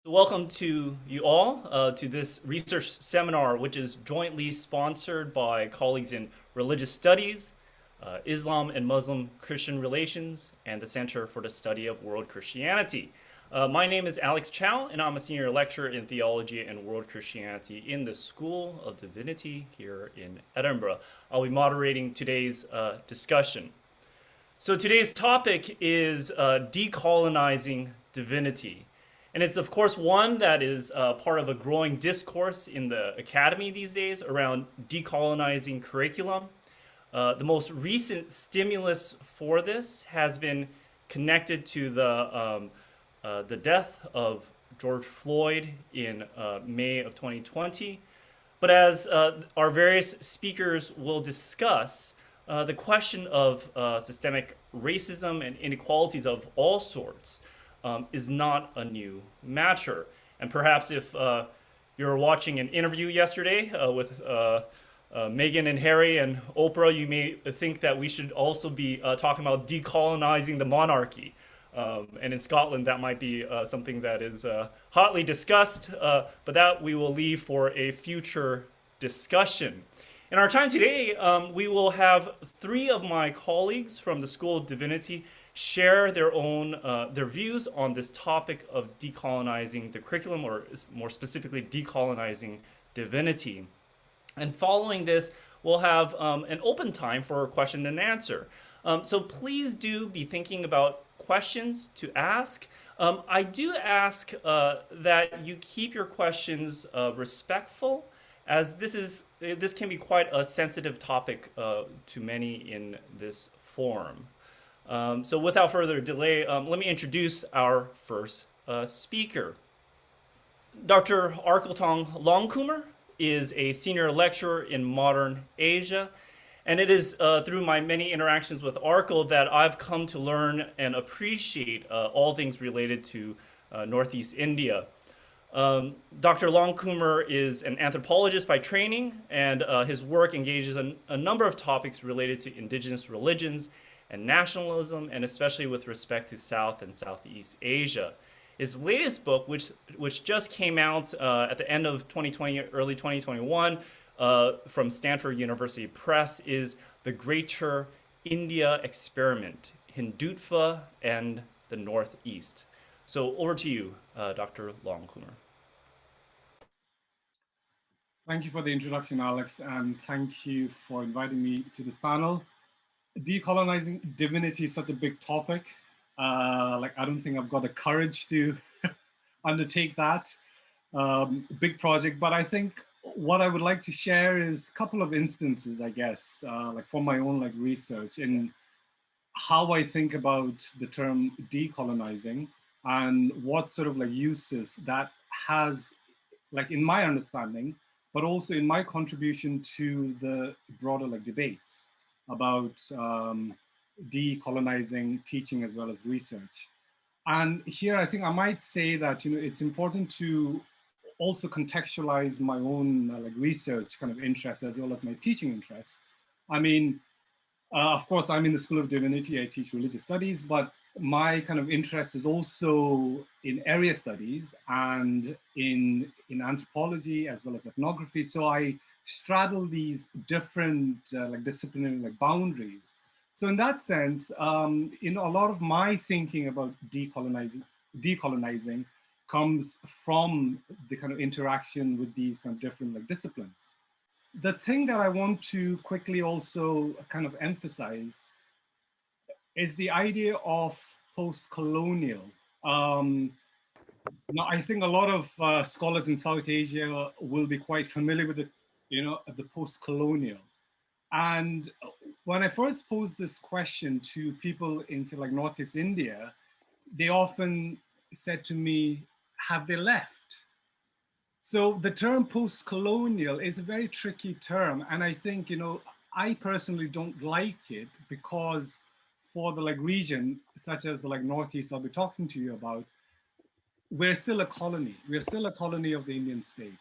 Welcome to you all to this research seminar, which is jointly sponsored by colleagues in religious studies, Islam and Muslim Christian relations, and the Center for the Study of World Christianity. My name is Alex Chow, and I'm a senior lecturer in theology and world Christianity in the School of Divinity here in Edinburgh. I'll be moderating today's discussion. So today's topic is decolonizing divinity. And it's, of course, one that is part of a growing discourse in the academy these days around decolonizing curriculum. The most recent stimulus for this has been connected to the death of George Floyd in May of 2020. But as our various speakers will discuss, the question of systemic racism and inequalities of all sorts is not a new matter. And perhaps if you were watching an interview yesterday with Meghan and Harry and Oprah, you may think that we should also be talking about decolonizing the monarchy. And in Scotland, that might be something that is hotly discussed, but that we will leave for a future discussion. In our time today, we will have three of my colleagues from the School of Divinity share their views on this topic of decolonizing the curriculum, or more specifically, decolonizing divinity. And following this, we'll have an open time for question and answer. So please do be thinking about questions to ask. I do ask that you keep your questions respectful, as this can be quite a sensitive topic to many in this forum. So without further delay, let me introduce our first speaker. Dr. Arkotong Longkumer is a senior lecturer in modern Asia, and it is through my many interactions with Arko that I've come to learn and appreciate all things related to Northeast India. Dr. Longkumer is an anthropologist by training, and his work engages in a number of topics related to indigenous religions and nationalism, and especially with respect to South and Southeast Asia. His latest book, which just came out at the end of 2020, early 2021, from Stanford University Press, is The Greater India Experiment, Hindutva and the Northeast. So over to you, Dr. Longkumer. Thank you for the introduction, Alex, and thank you for inviting me to this panel. Decolonizing divinity is such a big topic. I don't think I've got the courage to undertake that big project, but I think what I would like to share is a couple of instances, I guess, from my own research in how I think about the term decolonizing and what sort of uses that has, in my understanding, but also in my contribution to the broader debates about decolonizing teaching as well as research. And here I think I might say that it's important to also contextualize my own research kind of interest as well as my teaching interests. I mean, of course, I'm in the School of Divinity. I teach religious studies, but my kind of interest is also in area studies and in anthropology as well as ethnography. So I straddle these different disciplinary boundaries. So in that sense, a lot of my thinking about decolonizing comes from the kind of interaction with these kind of different disciplines. The thing that I want to quickly also kind of emphasize is the idea of post-colonial. Now, I think a lot of scholars in South Asia will be quite familiar with it, the post-colonial. And when I first posed this question to people into Northeast India, they often said to me, have they left? So the term post-colonial is a very tricky term. And I think, I personally don't like it because for the region, such as the Northeast I'll be talking to you about, we're still a colony. We're still a colony of the Indian state.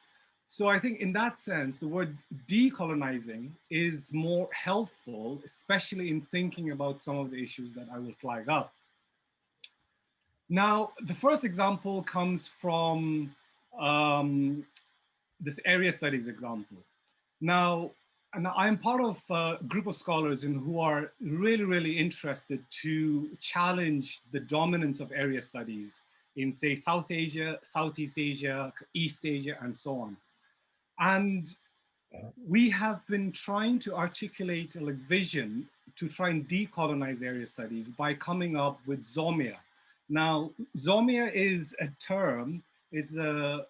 So I think in that sense, the word decolonizing is more helpful, especially in thinking about some of the issues that I will flag up. Now, the first example comes from this area studies example. Now, and I'm part of a group of scholars who are really, really interested to challenge the dominance of area studies in, say, South Asia, Southeast Asia, East Asia, and so on. And we have been trying to articulate a vision to try and decolonize area studies by coming up with Zomia. Now, Zomia is a term, it's a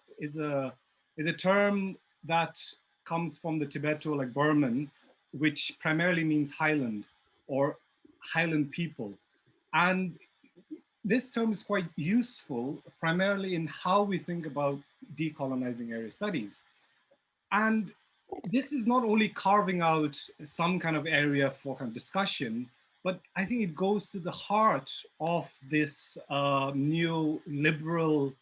term that comes from the Tibeto-Burman, which primarily means highland or highland people. And this term is quite useful primarily in how we think about decolonizing area studies. And this is not only carving out some kind of area for kind of discussion, but I think it goes to the heart of this neoliberal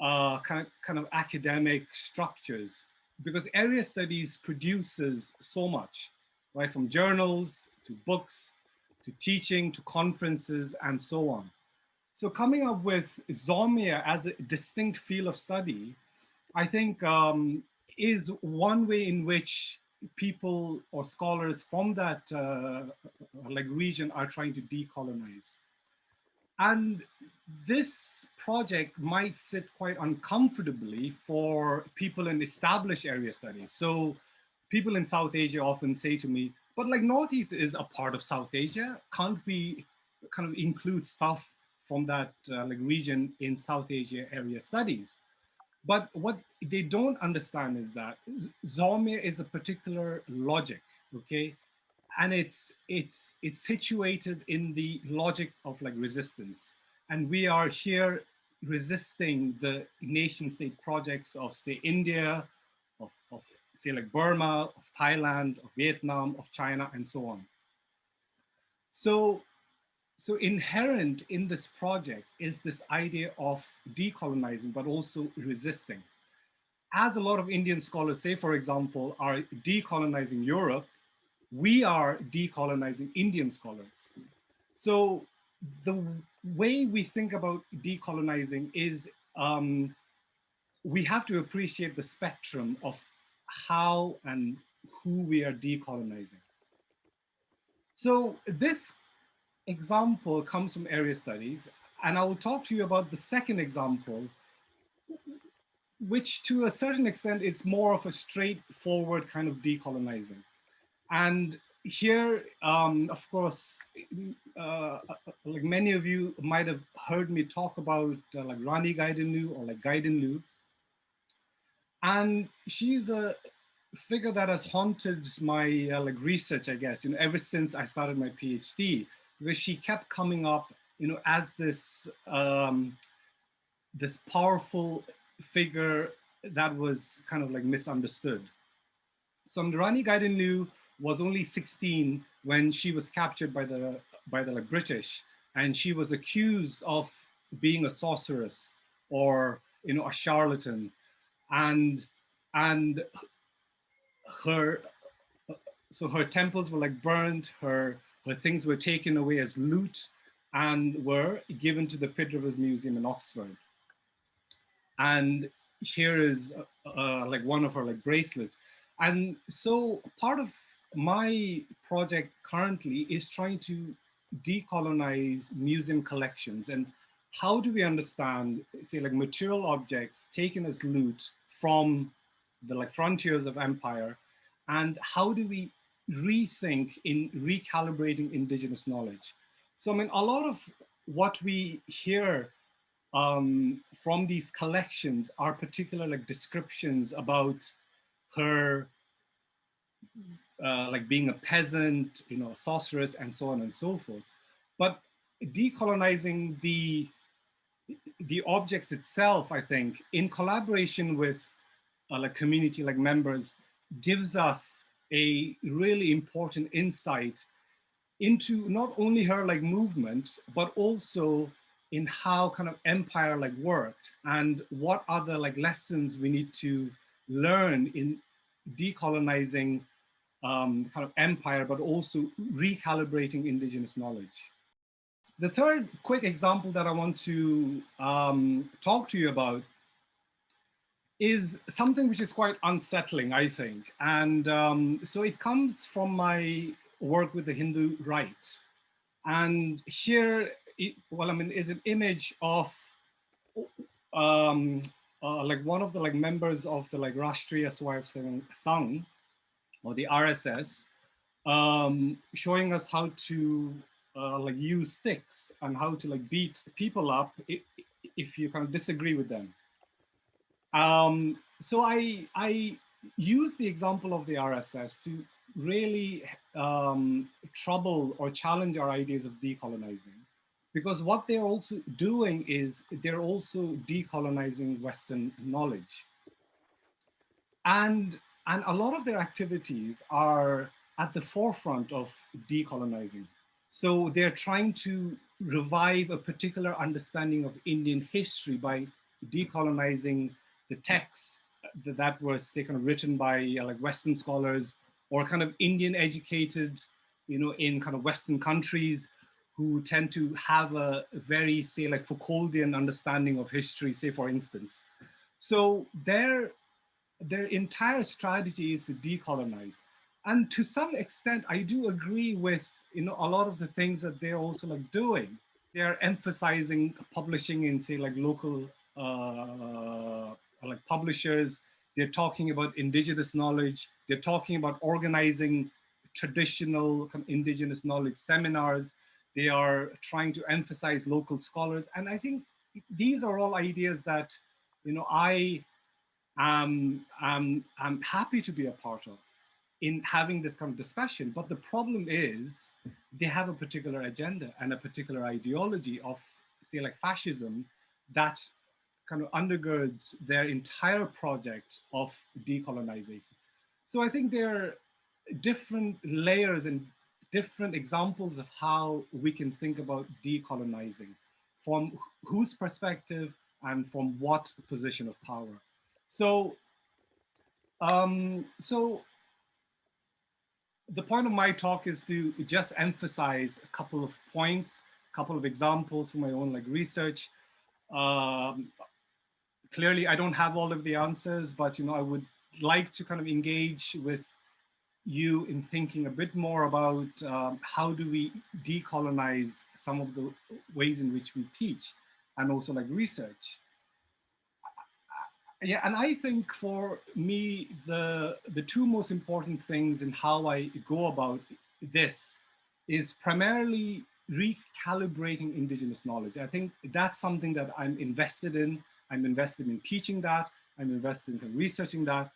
kind of academic structures, because area studies produces so much, right? From journals to books, to teaching, to conferences, and so on. So coming up with Zomia as a distinct field of study, I think is one way in which people or scholars from that region are trying to decolonize. And this project might sit quite uncomfortably for people in established area studies. So people in South Asia often say to me, but like Northeast is a part of South Asia, can't we kind of include stuff from that region in South Asia area studies? But what they don't understand is that Zomia is a particular logic, okay? And it's situated in the logic of resistance. And we are here resisting the nation state projects of, say, India, of say Burma, of Thailand, of Vietnam, of China, and so on. So inherent in this project is this idea of decolonizing, but also resisting. As a lot of Indian scholars say, for example, are decolonizing Europe, we are decolonizing Indian scholars. So the way we think about decolonizing is we have to appreciate the spectrum of how and who we are decolonizing. So this example comes from area studies, and I will talk to you about the second example, which to a certain extent, it's more of a straightforward kind of decolonizing. And here, of course, like many of you might have heard me talk about like Rani Gaidenlu or like Gaidenlu. And she's a figure that has haunted my like research, I guess, ever since I started my PhD, because she kept coming up, as this this powerful figure that was kind of like misunderstood. So Rani Gaidenlu was only 16 when she was captured by the British, and she was accused of being a sorceress or a charlatan, and her her temples were like burned, her things were taken away as loot and were given to the Pitt Rivers Museum in Oxford. And here is like one of her like bracelets. And so part of my project currently is trying to decolonize museum collections, and how do we understand, say, like material objects taken as loot from the like frontiers of empire, and how do we rethink in recalibrating indigenous knowledge? So I mean, a lot of what we hear from these collections are particular like descriptions about her like being a peasant, sorceress, and so on and so forth. But decolonizing the objects itself, I think, in collaboration with like community like members, gives us a really important insight into not only her like movement, but also in how kind of empire like worked, and what other like lessons we need to learn in decolonizing kind of empire, but also recalibrating indigenous knowledge. The third quick example that I want to talk to you about is something which is quite unsettling, I think. And so it comes from my work with the Hindu right. And here, is an image of like one of the like members of the like Rashtriya Swayamsevak Sangh, or the RSS, showing us how to like use sticks and how to like beat people up if you kind of disagree with them. So I use the example of the RSS to really trouble or challenge our ideas of decolonizing, because what they're also doing is they're also decolonizing Western knowledge. And a lot of their activities are at the forefront of decolonizing. So they're trying to revive a particular understanding of Indian history by decolonizing the texts that were, say, kind of written by like Western scholars or kind of Indian educated, in kind of Western countries, who tend to have a very, say, like Foucauldian understanding of history, say, for instance. So their entire strategy is to decolonize. And to some extent, I do agree with a lot of the things that they're also like doing. They're emphasizing publishing in, say, like local like publishers. They're talking about indigenous knowledge. They're talking about organizing traditional indigenous knowledge seminars. They are trying to emphasize local scholars. And I think these are all ideas that, I'm happy to be a part of in having this kind of discussion. But the problem is they have a particular agenda and a particular ideology of, say, like fascism, that kind of undergirds their entire project of decolonization. So I think there are different layers and different examples of how we can think about decolonizing, from whose perspective and from what position of power. So, so the point of my talk is to just emphasize a couple of points, a couple of examples from my own like research. Clearly, I don't have all of the answers, but I would like to kind of engage with you in thinking a bit more about how do we decolonize some of the ways in which we teach and also like research. Yeah, and I think for me, the two most important things in how I go about this is primarily recalibrating indigenous knowledge. I think that's something that I'm invested in. I'm invested in teaching that. I'm invested in researching that.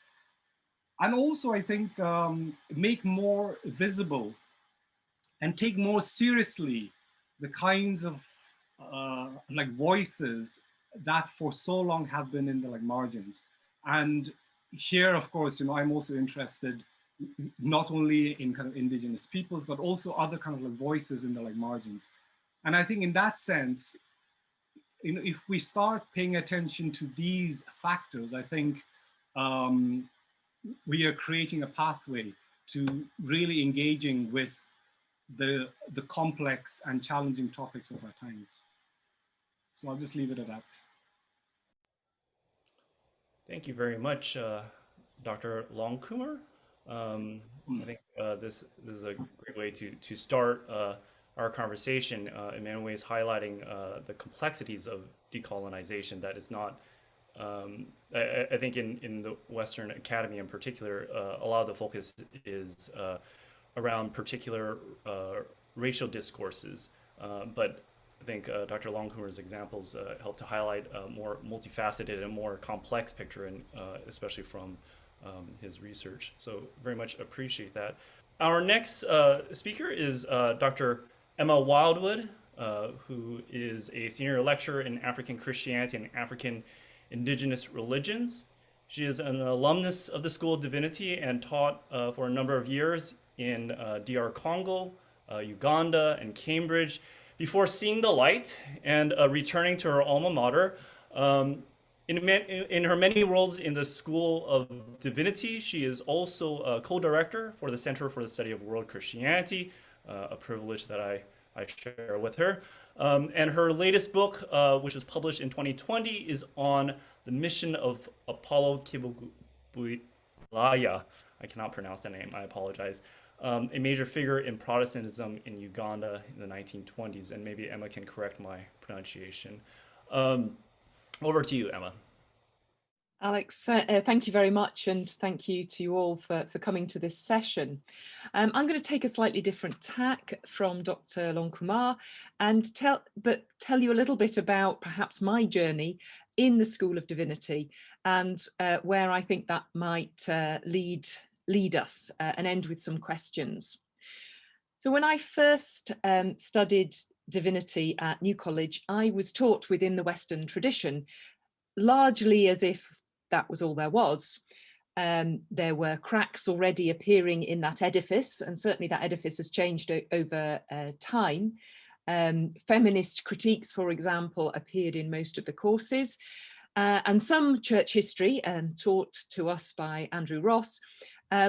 And also, I think, make more visible and take more seriously the kinds of like voices that for so long have been in the like margins. And here, of course, I'm also interested not only in kind of indigenous peoples, but also other kind of like voices in the like margins. And I think in that sense, if we start paying attention to these factors, I think we are creating a pathway to really engaging with the complex and challenging topics of our times. So I'll just leave it at that. Thank you very much, Dr. Longkumer. I think this is a great way to start our conversation, in many ways highlighting the complexities of decolonization. That is not, I think in the Western Academy in particular, a lot of the focus is around particular racial discourses, but I think Dr. Longkumer's examples help to highlight a more multifaceted and more complex picture, and especially from his research. So very much appreciate that. Our next speaker is Dr. Emma Wildwood, who is a senior lecturer in African Christianity and African Indigenous Religions. She is an alumnus of the School of Divinity and taught for a number of years in DR Congo, Uganda, and Cambridge, before seeing the light and returning to her alma mater. In her many roles in the School of Divinity, she is also a co-director for the Center for the Study of World Christianity, a privilege that I share with her. And her latest book, which was published in 2020, is on the mission of Apollo Kibulaya. I cannot pronounce that name, I apologize. A major figure in Protestantism in Uganda in the 1920s, and maybe Emma can correct my pronunciation. Over to you, Emma. Alex, thank you very much, and thank you to you all for coming to this session. I'm going to take a slightly different tack from Dr. Longkumer and tell you a little bit about perhaps my journey in the School of Divinity and where I think that might lead us, and end with some questions. So when I first studied divinity at New College, I was taught within the Western tradition, largely as if that was all there was. There were cracks already appearing in that edifice, and certainly that edifice has changed over time. Feminist critiques, for example, appeared in most of the courses, and some church history taught to us by Andrew Ross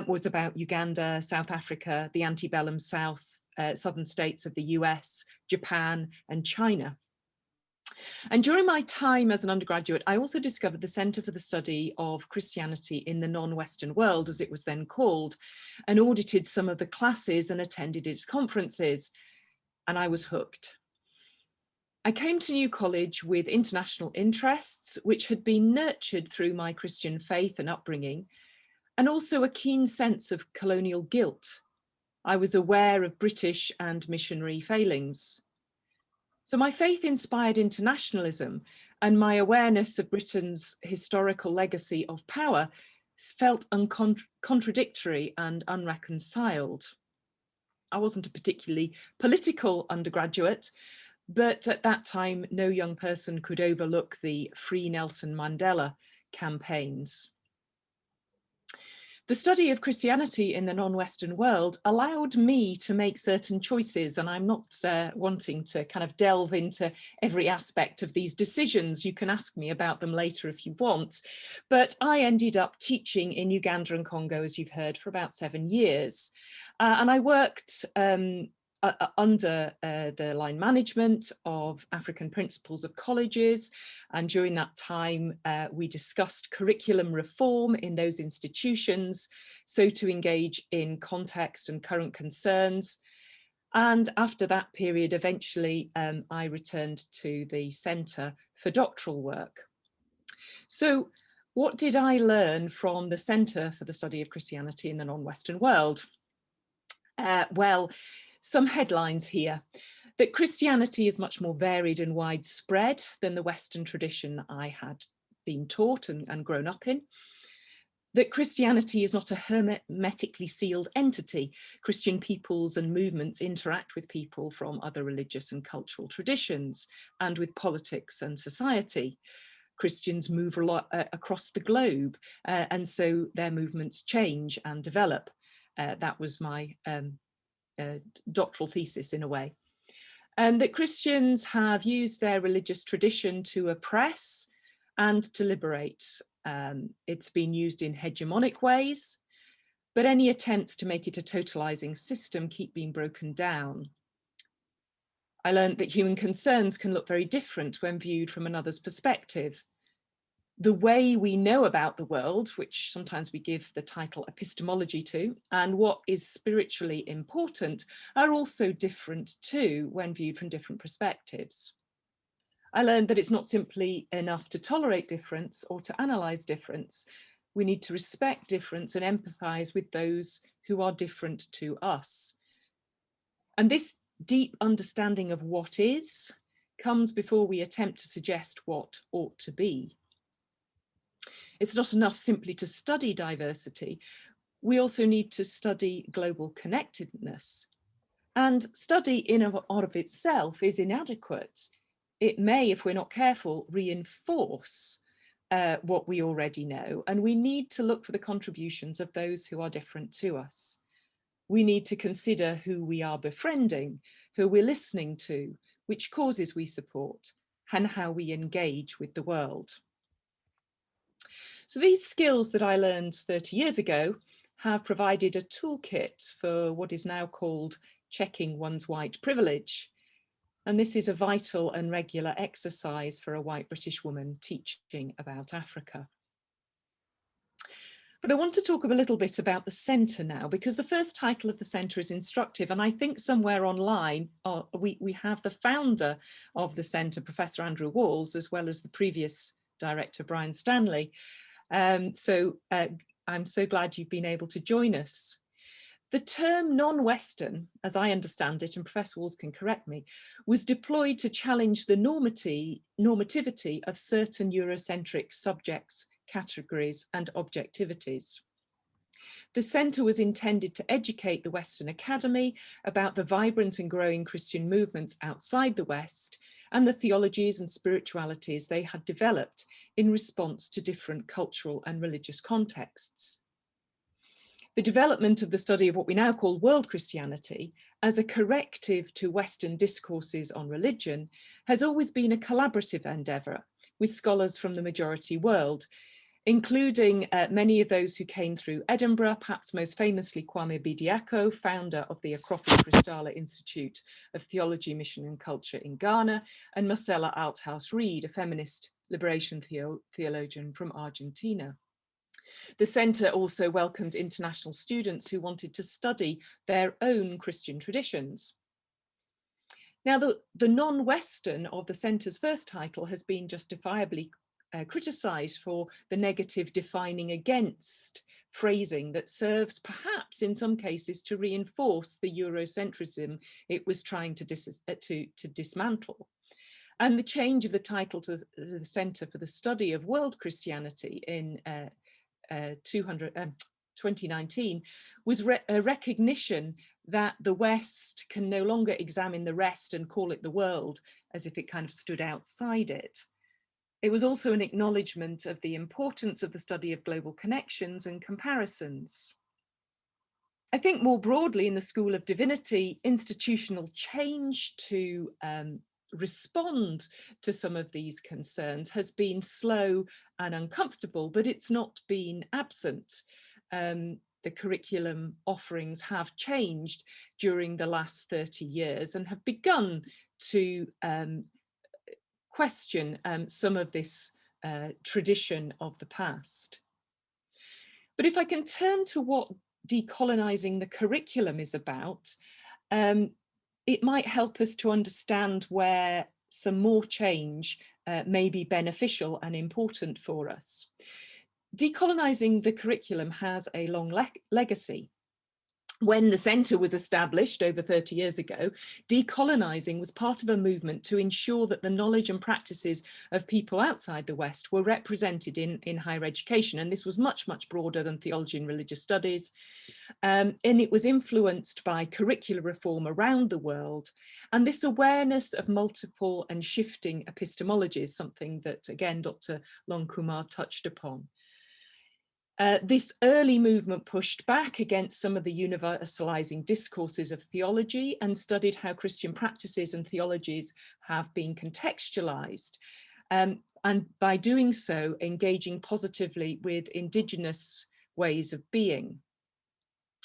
was about Uganda, South Africa, the antebellum southern states of the US, Japan, and China. And during my time as an undergraduate, I also discovered the Centre for the Study of Christianity in the Non-Western World, as it was then called, and audited some of the classes and attended its conferences, and I was hooked. I came to New College with international interests, which had been nurtured through my Christian faith and upbringing, and also a keen sense of colonial guilt. I was aware of British and missionary failings. So my faith inspired internationalism, and my awareness of Britain's historical legacy of power felt contradictory and unreconciled. I wasn't a particularly political undergraduate, but at that time, no young person could overlook the Free Nelson Mandela campaigns. The study of Christianity in the non-Western world allowed me to make certain choices, and I'm not wanting to kind of delve into every aspect of these decisions. You can ask me about them later if you want, but I ended up teaching in Uganda and Congo, as you've heard, for about 7 years. And I worked under the line management of African principals of colleges. And during that time, we discussed curriculum reform in those institutions, so to engage in context and current concerns. And after that period, eventually, I returned to the Centre for doctoral work. So what did I learn from the Centre for the Study of Christianity in the Non-Western World? Well, some headlines here: that Christianity is much more varied and widespread than the Western tradition I had been taught and grown up in. That Christianity is not a hermetically sealed entity. Christian peoples and movements interact with people from other religious and cultural traditions and with politics and society. Christians move a lot across the globe, and so their movements change and develop. That was my doctoral thesis in a way. And that Christians have used their religious tradition to oppress and to liberate. It's been used in hegemonic ways, but any attempts to make it a totalizing system keep being broken down. I learned that human concerns can look very different when viewed from another's perspective. The way we know about the world, which sometimes we give the title epistemology to, and what is spiritually important are also different too when viewed from different perspectives. I learned that it's not simply enough to tolerate difference or to analyze difference. We need to respect difference and empathize with those who are different to us. And this deep understanding of what is comes before we attempt to suggest what ought to be. It's not enough simply to study diversity. We also need to study global connectedness. And study in and of itself is inadequate. It may, if we're not careful, reinforce what we already know. And we need to look for the contributions of those who are different to us. We need to consider who we are befriending, who we're listening to, which causes we support, and how we engage with the world. So these skills that I learned 30 years ago have provided a toolkit for what is now called checking one's white privilege. And this is a vital and regular exercise for a white British woman teaching about Africa. But I want to talk a little bit about the centre now, because the first title of the centre is instructive. And I think somewhere online, we have the founder of the centre, Professor Andrew Walls, as well as the previous director, Brian Stanley. So I'm so glad you've been able to join us. The term non-Western, as I understand it, and Professor Walls can correct me, was deployed to challenge the normativity of certain Eurocentric subjects, categories and objectivities. The centre was intended to educate the Western Academy about the vibrant and growing Christian movements outside the West and the theologies and spiritualities they had developed in response to different cultural and religious contexts. The development of the study of what we now call world Christianity as a corrective to Western discourses on religion has always been a collaborative endeavour with scholars from the majority world, including many of those who came through Edinburgh, perhaps most famously Kwame Bediako, founder of the Akrofi Cristala Institute of Theology, Mission and Culture in Ghana, and Marcella Althaus-Reid, a feminist liberation theologian from Argentina. The centre also welcomed international students who wanted to study their own Christian traditions. Now, the non-Western of the centre's first title has been justifiably criticised for the negative defining against phrasing that serves perhaps in some cases to reinforce the Eurocentrism it was trying to dismantle. And the change of the title to the Centre for the Study of World Christianity in 2019 was a recognition that the West can no longer examine the rest and call it the world as if it kind of stood outside it. It was also an acknowledgement of the importance of the study of global connections and comparisons. I think more broadly in the School of Divinity, institutional change to respond to some of these concerns has been slow and uncomfortable, but it's not been absent. The curriculum offerings have changed during the last 30 years and have begun to question some of this tradition of the past. But if I can turn to what decolonizing the curriculum is about, it might help us to understand where some more change may be beneficial and important for us. Decolonizing the curriculum has a long legacy. When the centre was established over 30 years ago, decolonizing was part of a movement to ensure that the knowledge and practices of people outside the West were represented in higher education. And this was much, much broader than theology and religious studies. And it was influenced by curricular reform around the world. And this awareness of multiple and shifting epistemologies, something that, again, Dr. Longkumer touched upon. This early movement pushed back against some of the universalizing discourses of theology and studied how Christian practices and theologies have been contextualized. And by doing so, engaging positively with indigenous ways of being.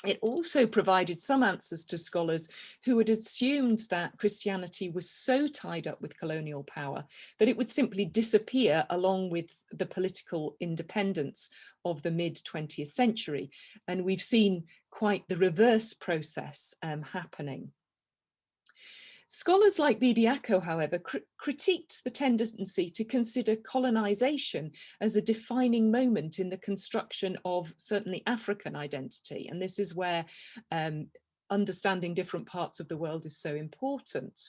It also provided some answers to scholars who had assumed that Christianity was so tied up with colonial power that it would simply disappear along with the political independence of the mid-20th century. And we've seen quite the reverse process happening. Scholars like Bediako, however, critiqued the tendency to consider colonization as a defining moment in the construction of certainly African identity. And this is where understanding different parts of the world is so important.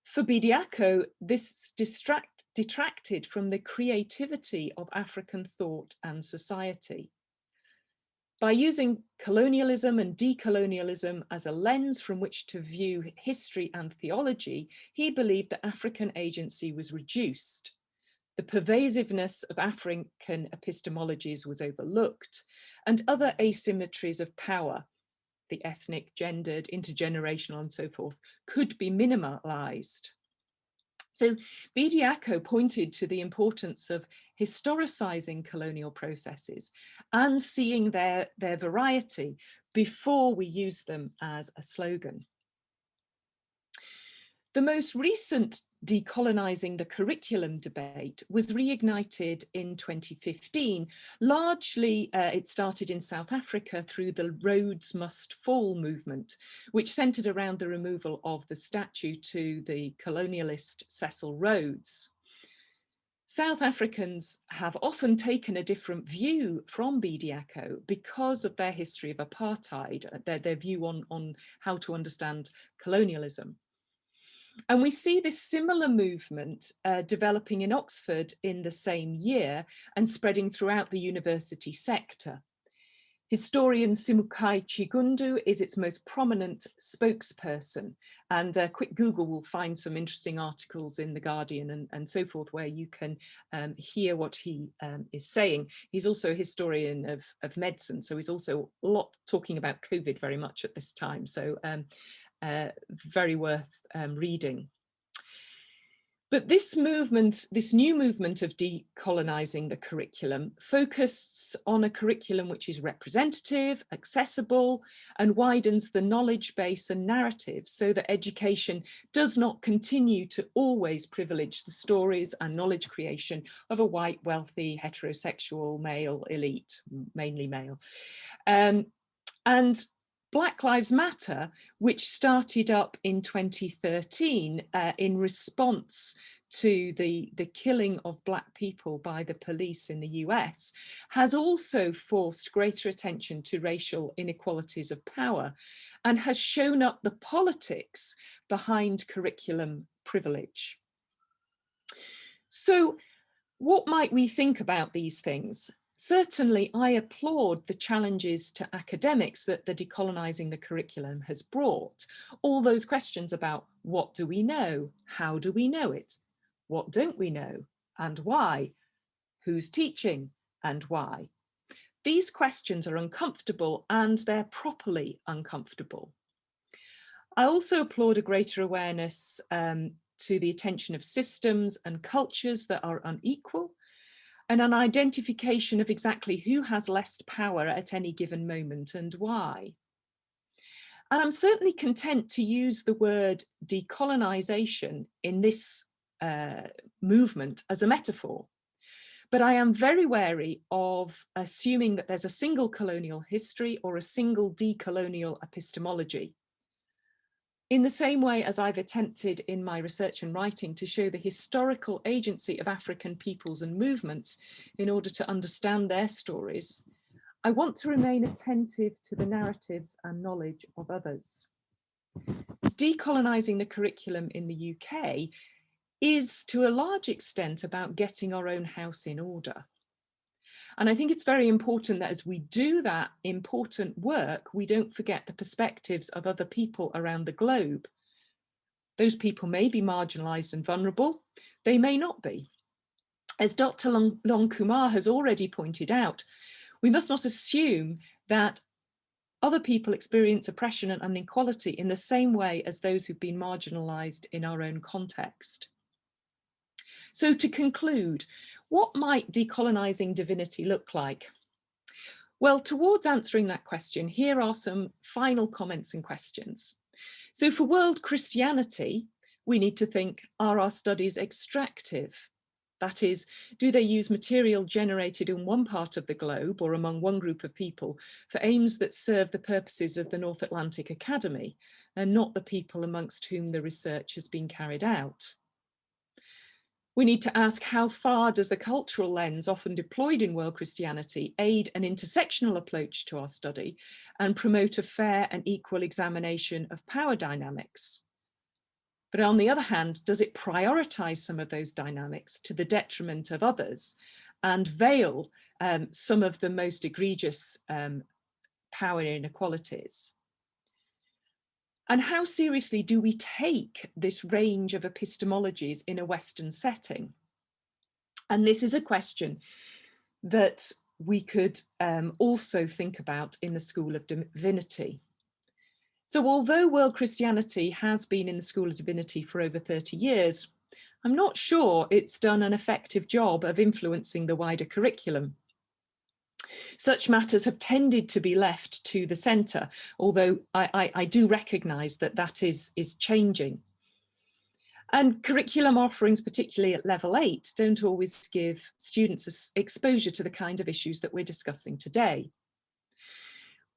For Bediako, this detracted from the creativity of African thought and society. By using colonialism and decolonialism as a lens from which to view history and theology, he believed that African agency was reduced. The pervasiveness of African epistemologies was overlooked, and other asymmetries of power, the ethnic, gendered, intergenerational, and so forth, could be minimalized. So Bediako pointed to the importance of historicizing colonial processes and seeing their variety before we use them as a slogan. The most recent Decolonizing the Curriculum debate was reignited in 2015. Largely, it started in South Africa through the Rhodes Must Fall movement, which centered around the removal of the statue to the colonialist Cecil Rhodes. South Africans have often taken a different view from Bediako because of their history of apartheid, their view on how to understand colonialism. And we see this similar movement developing in Oxford in the same year and spreading throughout the university sector. Historian Simukai Chigundu is its most prominent spokesperson, and a quick Google will find some interesting articles in The Guardian and so forth where you can hear what he is saying. He's also a historian of medicine, so he's also a lot talking about COVID very much at this time, so very worth reading. But this movement, this new movement of decolonizing the curriculum, focuses on a curriculum which is representative, accessible, and widens the knowledge base and narrative so that education does not continue to always privilege the stories and knowledge creation of a white, wealthy, heterosexual male elite, mainly male. And Black Lives Matter, which started up in 2013 in response to the killing of Black people by the police in the US, has also forced greater attention to racial inequalities of power and has shown up the politics behind curriculum privilege. So, what might we think about these things? Certainly, I applaud the challenges to academics that the Decolonizing the Curriculum has brought. All those questions about what do we know? How do we know it? What don't we know? And why? Who's teaching and why? These questions are uncomfortable, and they're properly uncomfortable. I also applaud a greater awareness to the attention of systems and cultures that are unequal, and an identification of exactly who has less power at any given moment and why. And I'm certainly content to use the word decolonization in this movement as a metaphor, but I am very wary of assuming that there's a single colonial history or a single decolonial epistemology. In the same way as I've attempted in my research and writing to show the historical agency of African peoples and movements in order to understand their stories, I want to remain attentive to the narratives and knowledge of others. Decolonizing the curriculum in the UK is to a large extent about getting our own house in order. And I think it's very important that as we do that important work, we don't forget the perspectives of other people around the globe. Those people may be marginalized and vulnerable, they may not be. As Dr. Longkumer has already pointed out, we must not assume that other people experience oppression and inequality in the same way as those who've been marginalized in our own context. So to conclude, what might decolonizing divinity look like? Well, towards answering that question, here are some final comments and questions. So for world Christianity, we need to think, are our studies extractive? That is, do they use material generated in one part of the globe or among one group of people for aims that serve the purposes of the North Atlantic Academy and not the people amongst whom the research has been carried out? We need to ask, how far does the cultural lens often deployed in world Christianity aid an intersectional approach to our study and promote a fair and equal examination of power dynamics? But on the other hand, does it prioritize some of those dynamics to the detriment of others and veil some of the most egregious power inequalities? And how seriously do we take this range of epistemologies in a Western setting? And this is a question that we could also think about in the School of Divinity. So although world Christianity has been in the School of Divinity for over 30 years, I'm not sure it's done an effective job of influencing the wider curriculum. Such matters have tended to be left to the centre, although I do recognise that that is changing. And curriculum offerings, particularly at level 8, don't always give students exposure to the kind of issues that we're discussing today.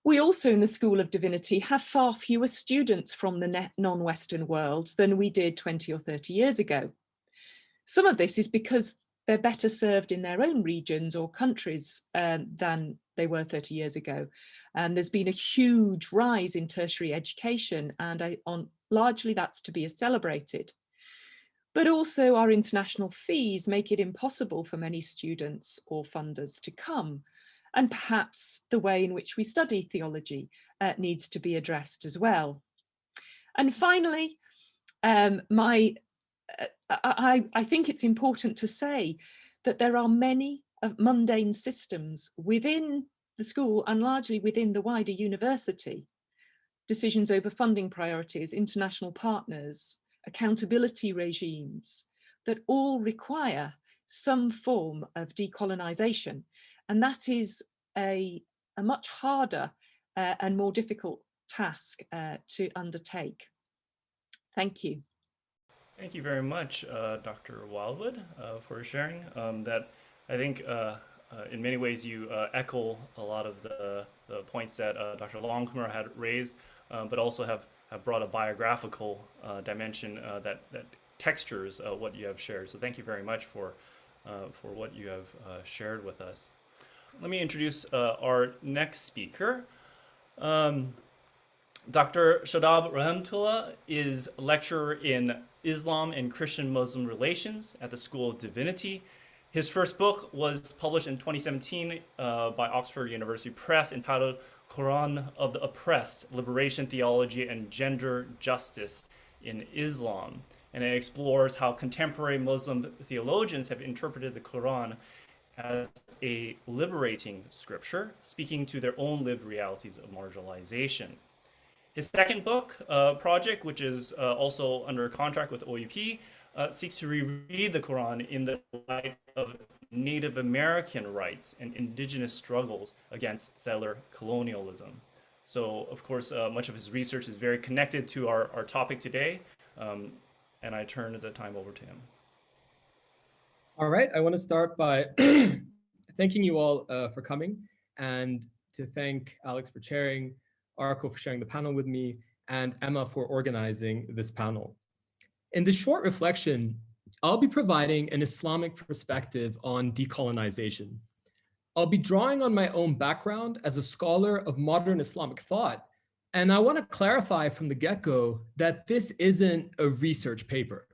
We also in the School of Divinity have far fewer students from the non-Western world than we did 20 or 30 years ago. Some of this is because they're better served in their own regions or countries than they were 30 years ago. And there's been a huge rise in tertiary education, and largely that's to be celebrated. But also our international fees make it impossible for many students or funders to come. And perhaps the way in which we study theology needs to be addressed as well. And finally, I think it's important to say that there are many mundane systems within the school and largely within the wider university. Decisions over funding priorities, international partners, accountability regimes that all require some form of decolonisation. And that is a much harder and more difficult task to undertake. Thank you. Thank you very much, Dr. Wildwood, for sharing that. I think in many ways you echo a lot of the points that Dr. Longkumer had raised, but also have brought a biographical dimension that textures what you have shared. So thank you very much for what you have shared with us. Let me introduce our next speaker. Dr. Shadab Rahemtulla is a lecturer in Islam and Christian-Muslim relations at the School of Divinity. His first book was published in 2017 by Oxford University Press, entitled Quran of the Oppressed, Liberation, Theology, and Gender Justice in Islam. And it explores how contemporary Muslim theologians have interpreted the Quran as a liberating scripture, speaking to their own lived realities of marginalization. His second book project, which is also under contract with OUP, seeks to reread the Quran in the light of Native American rights and indigenous struggles against settler colonialism. So, of course, much of his research is very connected to our topic today, and I turn the time over to him. All right, I want to start by thanking you all for coming, and to thank Alex for chairing, Arko for sharing the panel with me, and Emma for organizing this panel. In this short reflection, I'll be providing an Islamic perspective on decolonization. I'll be drawing on my own background as a scholar of modern Islamic thought, and I want to clarify from the get-go that this isn't a research paper.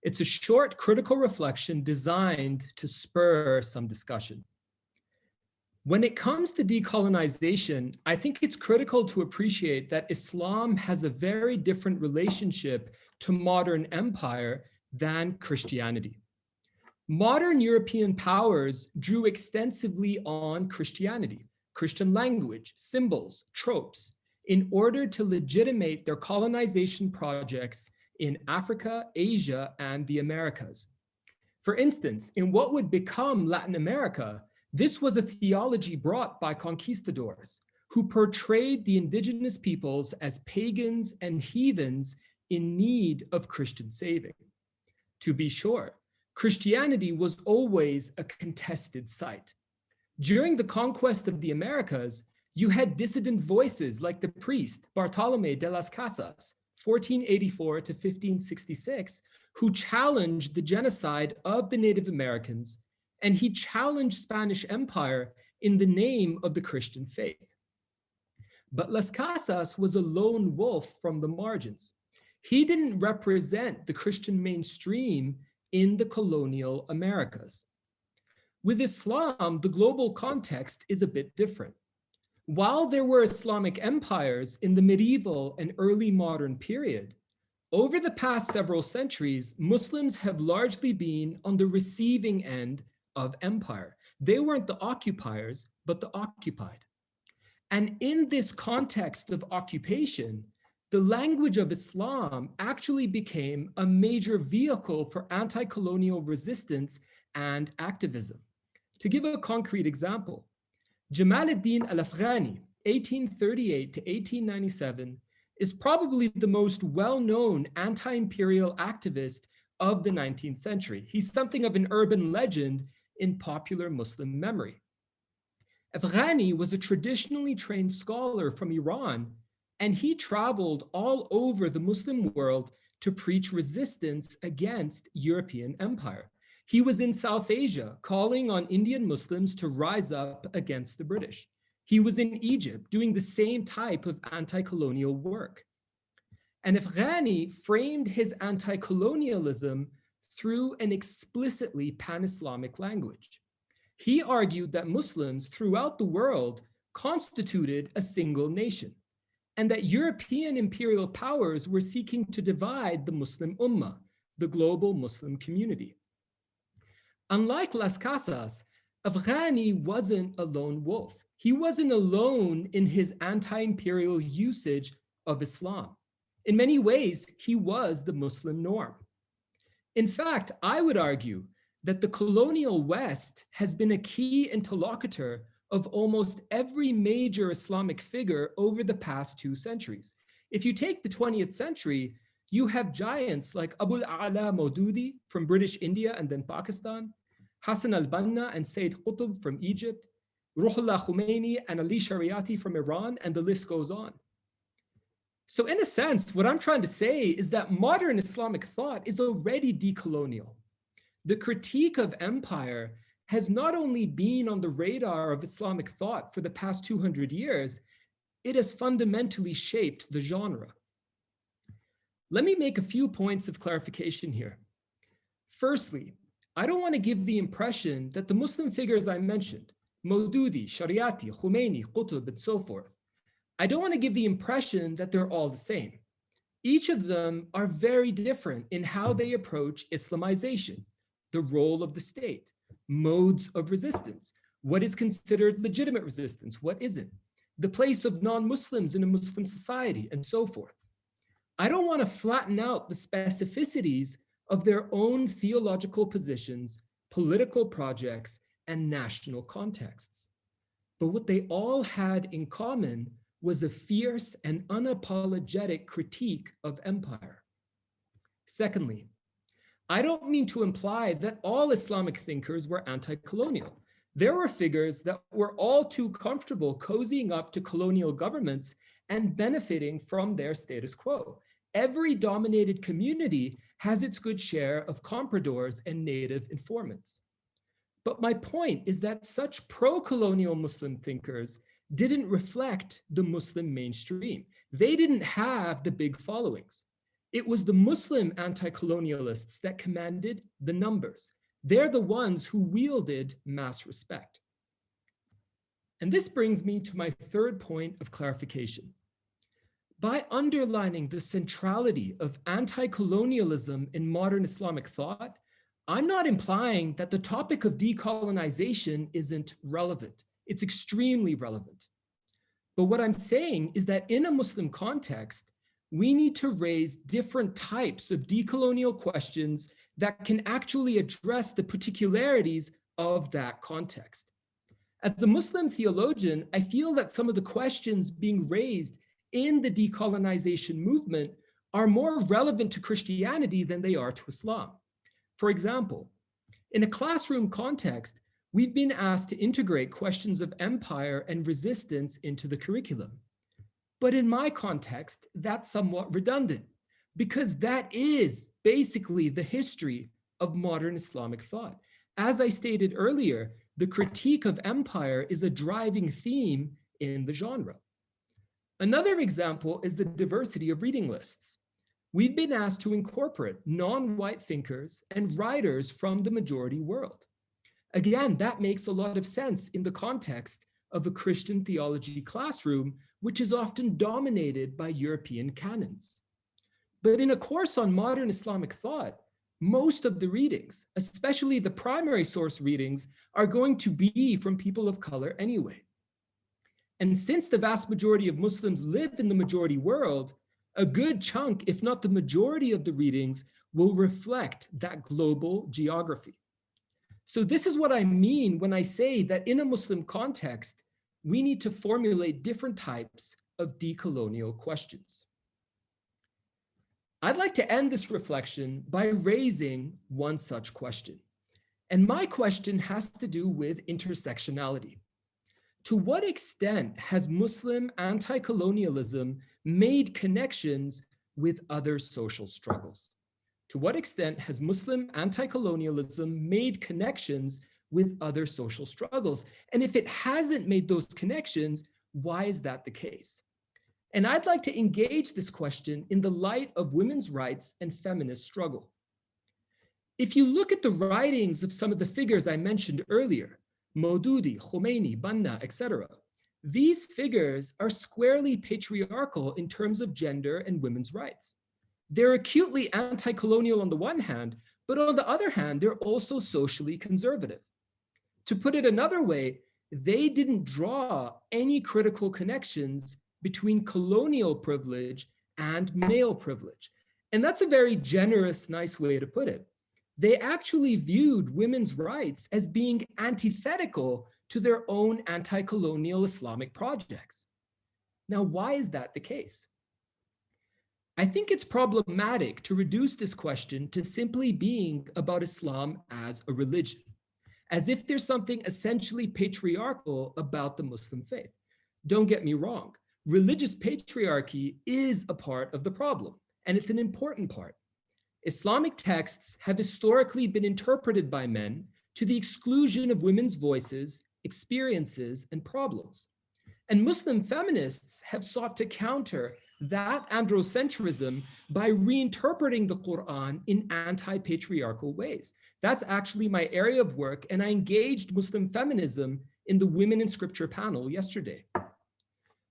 It's a short critical reflection designed to spur some discussion. When it comes to decolonization, I think it's critical to appreciate that Islam has a very different relationship to modern empire than Christianity. Modern European powers drew extensively on Christianity, Christian language, symbols, tropes, in order to legitimate their colonization projects in Africa, Asia, and the Americas. For instance, in what would become Latin America, this was a theology brought by conquistadors who portrayed the indigenous peoples as pagans and heathens in need of Christian saving. To be sure, Christianity was always a contested site. During the conquest of the Americas, you had dissident voices like the priest Bartolomé de las Casas, 1484 to 1566, who challenged the genocide of the Native Americans, and he challenged Spanish Empire in the name of the Christian faith. But Las Casas was a lone wolf from the margins. He didn't represent the Christian mainstream in the colonial Americas. With Islam, the global context is a bit different. While there were Islamic empires in the medieval and early modern period, over the past several centuries, Muslims have largely been on the receiving end of empire. They weren't the occupiers, but the occupied. And in this context of occupation, the language of Islam actually became a major vehicle for anti-colonial resistance and activism. To give a concrete example, Jamal ad-Din al-Afghani, 1838 to 1897, is probably the most well-known anti-imperial activist of the 19th century. He's something of an urban legend in popular Muslim memory. Afghani was a traditionally trained scholar from Iran, and he traveled all over the Muslim world to preach resistance against European empire. He was in South Asia, calling on Indian Muslims to rise up against the British. He was in Egypt, doing the same type of anti-colonial work. And Afghani framed his anti-colonialism through an explicitly pan-Islamic language. He argued that Muslims throughout the world constituted a single nation, and that European imperial powers were seeking to divide the Muslim Ummah, the global Muslim community. Unlike Las Casas, Afghani wasn't a lone wolf. He wasn't alone in his anti-imperial usage of Islam. In many ways, he was the Muslim norm. In fact, I would argue that the colonial West has been a key interlocutor of almost every major Islamic figure over the past 2 centuries. If you take the 20th century, you have giants like Abul A'la Maududi from British India and then Pakistan, Hassan al-Banna and Sayyid Qutb from Egypt, Ruhollah Khomeini and Ali Shariati from Iran, and the list goes on. So in a sense, what I'm trying to say is that modern Islamic thought is already decolonial. The critique of empire has not only been on the radar of Islamic thought for the past 200 years, it has fundamentally shaped the genre. Let me make a few points of clarification here. Firstly, I don't want to give the impression that the Muslim figures I mentioned, Maududi, Shariati, Khomeini, Qutb, and so forth, I don't want to give the impression that they're all the same. Each of them are very different in how they approach Islamization, the role of the state, modes of resistance, what is considered legitimate resistance, what isn't, the place of non-Muslims in a Muslim society, and so forth. I don't want to flatten out the specificities of their own theological positions, political projects, and national contexts. But what they all had in common was a fierce and unapologetic critique of empire. Secondly, I don't mean to imply that all Islamic thinkers were anti-colonial. There were figures that were all too comfortable cozying up to colonial governments and benefiting from their status quo. Every dominated community has its good share of compradors and native informants. But my point is that such pro-colonial Muslim thinkers didn't reflect the Muslim mainstream. They didn't have the big followings. It was the Muslim anti-colonialists that commanded the numbers. They're the ones who wielded mass respect. And this brings me to my third point of clarification. By underlining the centrality of anti-colonialism in modern Islamic thought, I'm not implying that the topic of decolonization isn't relevant. It's extremely relevant. But what I'm saying is that in a Muslim context, we need to raise different types of decolonial questions that can actually address the particularities of that context. As a Muslim theologian, I feel that some of the questions being raised in the decolonization movement are more relevant to Christianity than they are to Islam. For example, in a classroom context, we've been asked to integrate questions of empire and resistance into the curriculum. But in my context, that's somewhat redundant because that is basically the history of modern Islamic thought. As I stated earlier, the critique of empire is a driving theme in the genre. Another example is the diversity of reading lists. We've been asked to incorporate non-white thinkers and writers from the majority world. Again, that makes a lot of sense in the context of a Christian theology classroom, which is often dominated by European canons. But in a course on modern Islamic thought, most of the readings, especially the primary source readings, are going to be from people of color anyway. And since the vast majority of Muslims live in the majority world, a good chunk, if not the majority of the readings, will reflect that global geography. So this is what I mean when I say that in a Muslim context, we need to formulate different types of decolonial questions. I'd like to end this reflection by raising one such question. And my question has to do with intersectionality. To what extent has Muslim anti-colonialism made connections with other social struggles? To what extent has Muslim anti-colonialism made connections with other social struggles? And if it hasn't made those connections, why is that the case? And I'd like to engage this question in the light of women's rights and feminist struggle. If you look at the writings of some of the figures I mentioned earlier, Maududi, Khomeini, Banna, etc., these figures are squarely patriarchal in terms of gender and women's rights. They're acutely anti-colonial on the one hand, but on the other hand, they're also socially conservative. To put it another way, they didn't draw any critical connections between colonial privilege and male privilege. And that's a very generous, nice way to put it. They actually viewed women's rights as being antithetical to their own anti-colonial Islamic projects. Now, why is that the case? I think it's problematic to reduce this question to simply being about Islam as a religion, as if there's something essentially patriarchal about the Muslim faith. Don't get me wrong. Religious patriarchy is a part of the problem, and it's an important part. Islamic texts have historically been interpreted by men to the exclusion of women's voices, experiences, and problems. And Muslim feminists have sought to counter that androcentrism by reinterpreting the Quran in anti-patriarchal ways. That's actually my area of work, and I engaged Muslim feminism in the Women in Scripture panel yesterday.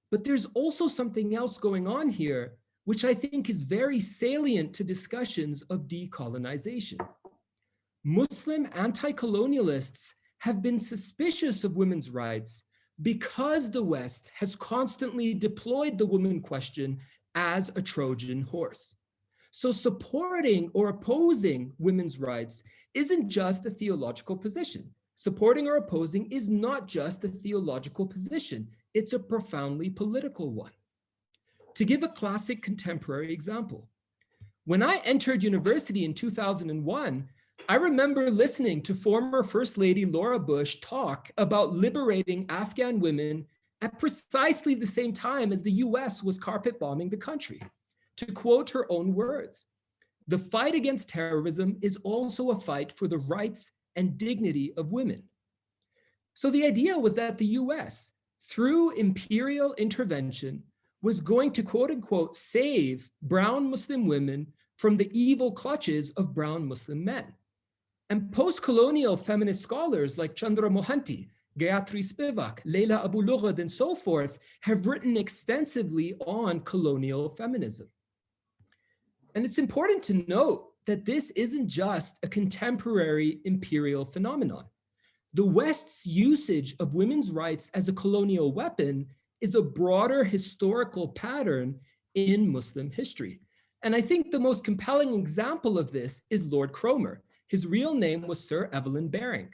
But there's also something else going on here, which I think is very salient to discussions of decolonization. Muslim anti-colonialists have been suspicious of women's rights because the West has constantly deployed the woman question as a Trojan horse. So supporting or opposing women's rights isn't just a theological position. Supporting or opposing is not just a theological position. It's a profoundly political one. To give a classic contemporary example, when I entered university in 2001, I remember listening to former First Lady Laura Bush talk about liberating Afghan women at precisely the same time as the US was carpet bombing the country. To quote her own words, "The fight against terrorism is also a fight for the rights and dignity of women." So the idea was that the US, through imperial intervention, was going to quote unquote save brown Muslim women from the evil clutches of brown Muslim men. And post-colonial feminist scholars like Chandra Mohanty, Gayatri Spivak, Leila Abu Lughad, and so forth have written extensively on colonial feminism. And it's important to note that this isn't just a contemporary imperial phenomenon. The West's usage of women's rights as a colonial weapon is a broader historical pattern in Muslim history. And I think the most compelling example of this is Lord Cromer. His real name was Sir Evelyn Baring.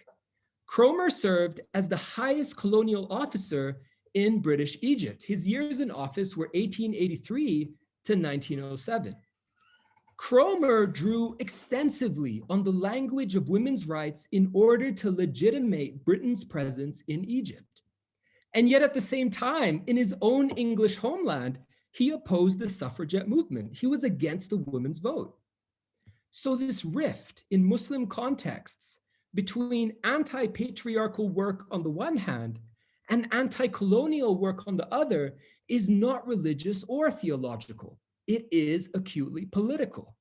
Cromer served as the highest colonial officer in British Egypt. His years in office were 1883 to 1907. Cromer drew extensively on the language of women's rights in order to legitimate Britain's presence in Egypt. And yet at the same time, in his own English homeland, he opposed the suffragette movement. He was against the women's vote. So this rift in Muslim contexts between anti-patriarchal work on the one hand and anti-colonial work on the other is not religious or theological. It is acutely political.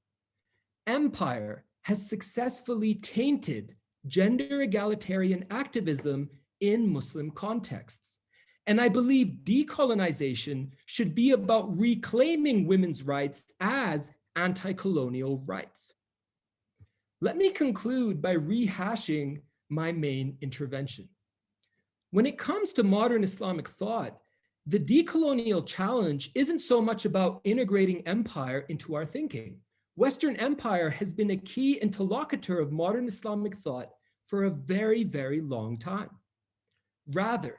Empire has successfully tainted gender egalitarian activism in Muslim contexts. And I believe decolonization should be about reclaiming women's rights as anti-colonial rights. Let me conclude by rehashing my main intervention. When it comes to modern Islamic thought, the decolonial challenge isn't so much about integrating empire into our thinking. Western empire has been a key interlocutor of modern Islamic thought for a very, very long time. Rather,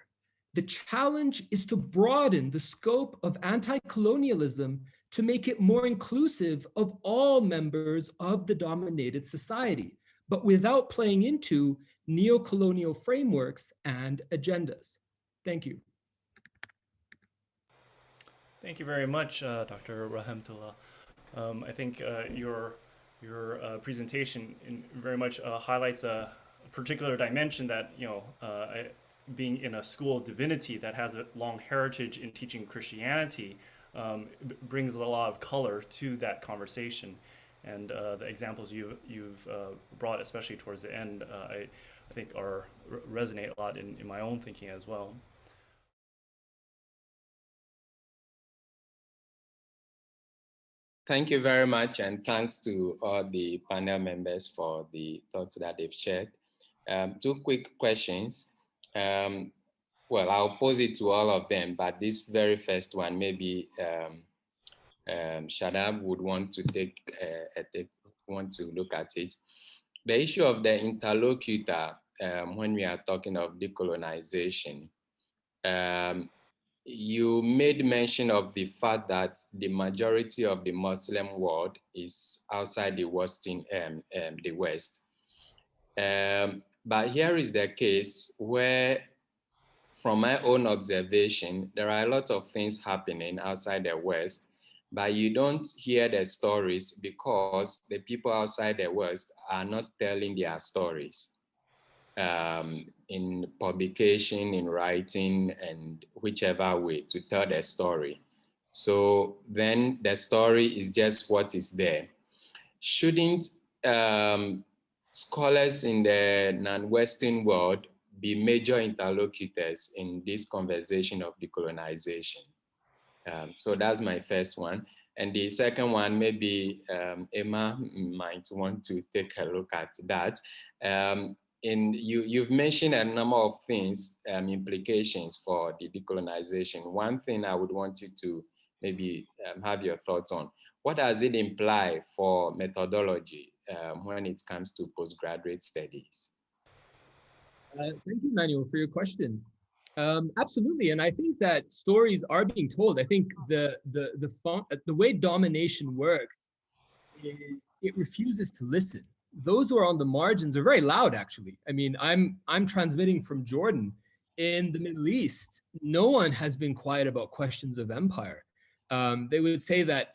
the challenge is to broaden the scope of anti-colonialism to make it more inclusive of all members of the dominated society, but without playing into neo-colonial frameworks and agendas. Thank you. Thank you very much, Dr. Rahemtulla. I think your presentation very much highlights a particular dimension that, being in a school of divinity that has a long heritage in teaching Christianity, brings a lot of color to that conversation. And the examples you've brought, especially towards the end, I think resonate a lot in my own thinking as well. Thank you very much, and thanks to all the panel members for the thoughts that they've shared. Two quick questions. Well, I'll pose it to all of them, but this very first one, maybe Shadab would want to want to look at it. The issue of the interlocutor, when we are talking of decolonization, you made mention of the fact that the majority of the Muslim world is outside the West. But here is the case where, from my own observation, there are a lot of things happening outside the West, but you don't hear the stories because the people outside the West are not telling their stories. In publication, in writing, and whichever way to tell the story. So then the story is just what is there. Shouldn't scholars in the non-Western world be major interlocutors in this conversation of decolonization? So that's my first one. And the second one, maybe Emma might want to take a look at that. You've mentioned a number of things, implications for the decolonization. One thing I would want you to maybe have your thoughts on. What does it imply for methodology when it comes to postgraduate studies? Thank you, Manuel, for your question. Absolutely, and I think that stories are being told. I think the way domination works is it refuses to listen. Those who are on the margins are very loud, actually. I mean, I'm transmitting from Jordan. In the Middle East, no one has been quiet about questions of empire. They would say that,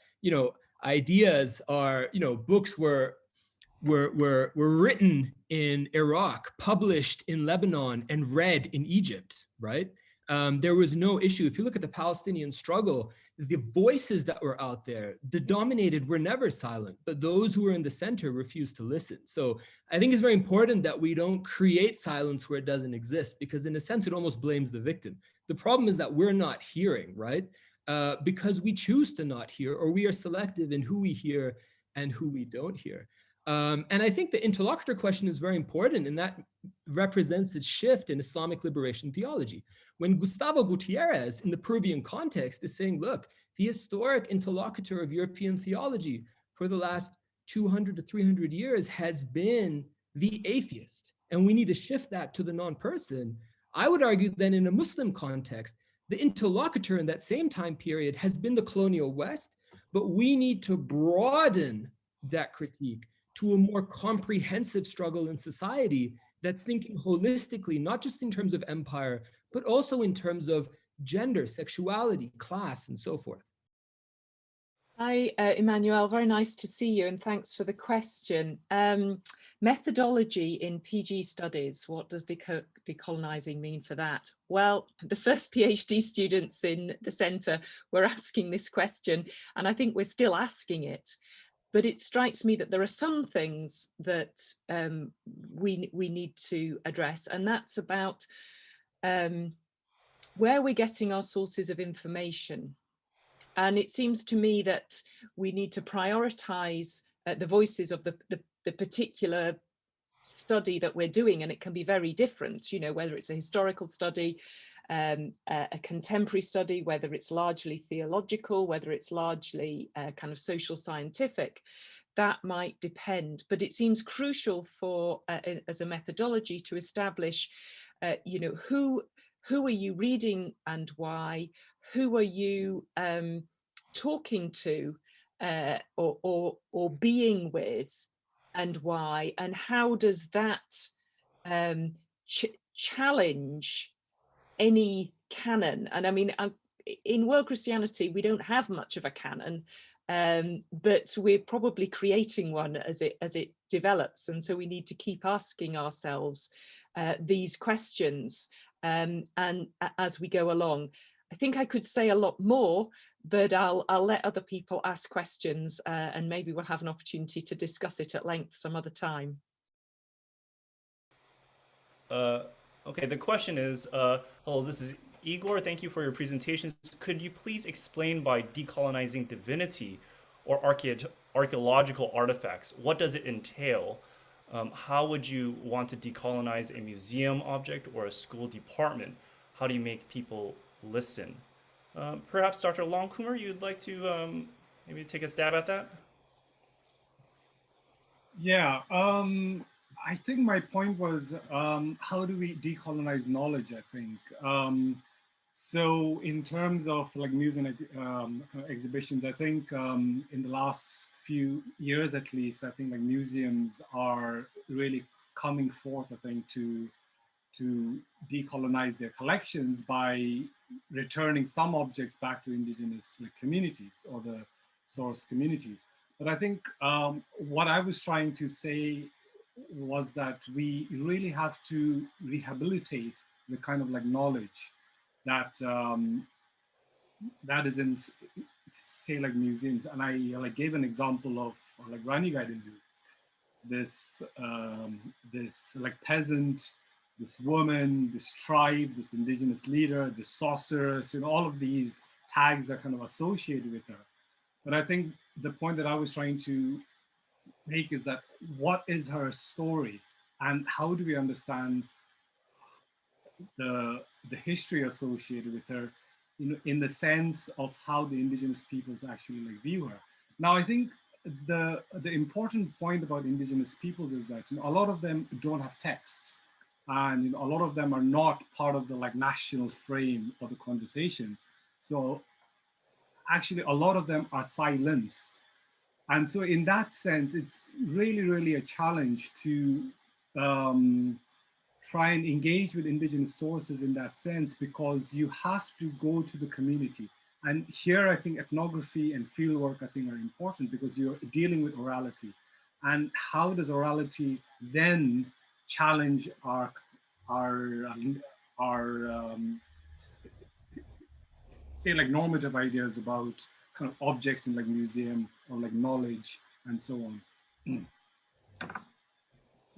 ideas are, books were written in Iraq, published in Lebanon, and read in Egypt, right? There was no issue. If you look at the Palestinian struggle, the voices that were out there, the dominated were never silent, but those who were in the center refused to listen. So I think it's very important that we don't create silence where it doesn't exist, because in a sense, it almost blames the victim. The problem is that we're not hearing, right? Because we choose to not hear, or we are selective in who we hear and who we don't hear. And I think the interlocutor question is very important, and that represents its shift in Islamic liberation theology. When Gustavo Gutierrez, in the Peruvian context, is saying, look, the historic interlocutor of European theology for the last 200 to 300 years has been the atheist, and we need to shift that to the non-person. I would argue then in a Muslim context, the interlocutor in that same time period has been the colonial West, but we need to broaden that critique to a more comprehensive struggle in society that's thinking holistically, not just in terms of empire, but also in terms of gender, sexuality, class, and so forth. Hi, Emmanuel, very nice to see you, and thanks for the question. Methodology in PG studies, what does decolonizing mean for that? Well, the first PhD students in the centre were asking this question, and I think we're still asking it. But it strikes me that there are some things that we need to address, and that's about where we're getting our sources of information. And it seems to me that we need to prioritize the voices of the particular study that we're doing, and it can be very different, whether it's a historical study, a contemporary study, whether it's largely theological, whether it's largely kind of social scientific. That might depend, but it seems crucial for as a methodology to establish who are you reading and why, who are you talking to or being with, and why, and how does that challenge any canon? And I mean, in world Christianity, we don't have much of a canon, but we're probably creating one as it develops, and so we need to keep asking ourselves these questions, and as we go along. I think I could say a lot more, but I'll let other people ask questions, and maybe we'll have an opportunity to discuss it at length some other time. Okay, the question is, hello, this is Igor. Thank you for your presentations. Could you please explain by decolonizing divinity or archaeological artifacts, what does it entail? How would you want to decolonize a museum object or a school department? How do you make people listen? Perhaps Dr. Longkumer, you'd like to maybe take a stab at that? Yeah, I think my point was, how do we decolonize knowledge, I think. So in terms of like museum exhibitions, I think in the last few years at least, I think like museums are really coming forth, I think, to decolonize their collections by returning some objects back to indigenous like, communities or the source communities. But I think what I was trying to say was that we really have to rehabilitate the kind of like knowledge that that is in, say, like museums. And I like gave an example of like Rani Gaidendu, this this like peasant, this woman, this tribe, this indigenous leader, this sorceress, you know, all of these tags are kind of associated with her. But I think the point that I was trying to make is that what is her story, and how do we understand the history associated with her, you know, in the sense of how the indigenous peoples actually like view her. Now, I think the important point about indigenous peoples is that, you know, a lot of them don't have texts, and you know, a lot of them are not part of the like national frame of the conversation. So actually, a lot of them are silenced. And so in that sense, it's really, really a challenge to try and engage with indigenous sources in that sense, because you have to go to the community. And here I think ethnography and fieldwork I think are important, because you're dealing with orality. And how does orality then challenge our say like normative ideas about kind of objects in like museum or like knowledge and so on.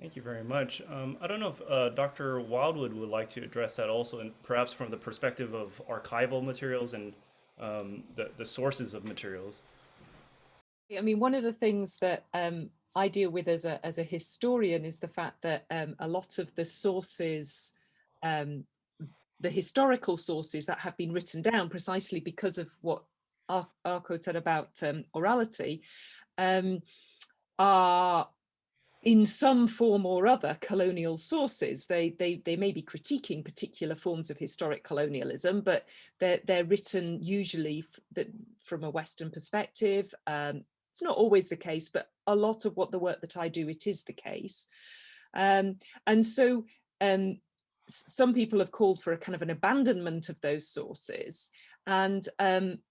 Thank you very much. I don't know if Dr. Wildwood would like to address that also, and perhaps from the perspective of archival materials and the sources of materials. I mean, one of the things that I deal with as a historian is the fact that a lot of the sources, the historical sources that have been written down precisely because of what Arko said about orality, are in some form or other colonial sources. They may be critiquing particular forms of historic colonialism, but they're written usually from a Western perspective. It's not always the case, but a lot of what the work that I do, it is the case. And so some people have called for a kind of an abandonment of those sources. And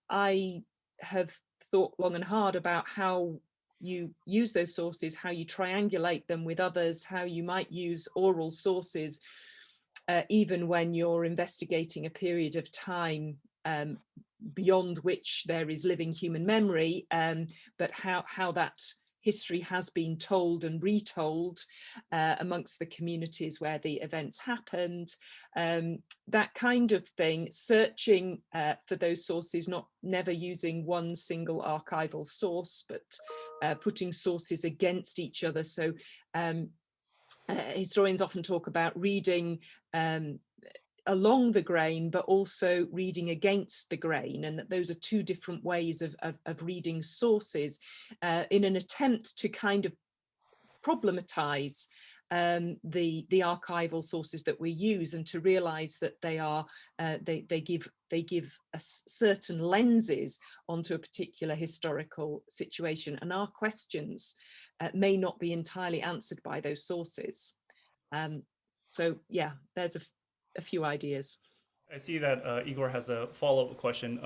I have thought long and hard about how you use those sources, how you triangulate them with others, how you might use oral sources, even when you're investigating a period of time beyond which there is living human memory, but how that history has been told and retold amongst the communities where the events happened, that kind of thing, searching for those sources, never using one single archival source, but putting sources against each other. So historians often talk about reading along the grain, but also reading against the grain, and that those are two different ways of reading sources in an attempt to kind of problematize the archival sources that we use, and to realize that they are they give us certain lenses onto a particular historical situation, and our questions may not be entirely answered by those sources. So yeah, there's a few ideas. I see that Igor has a follow-up question.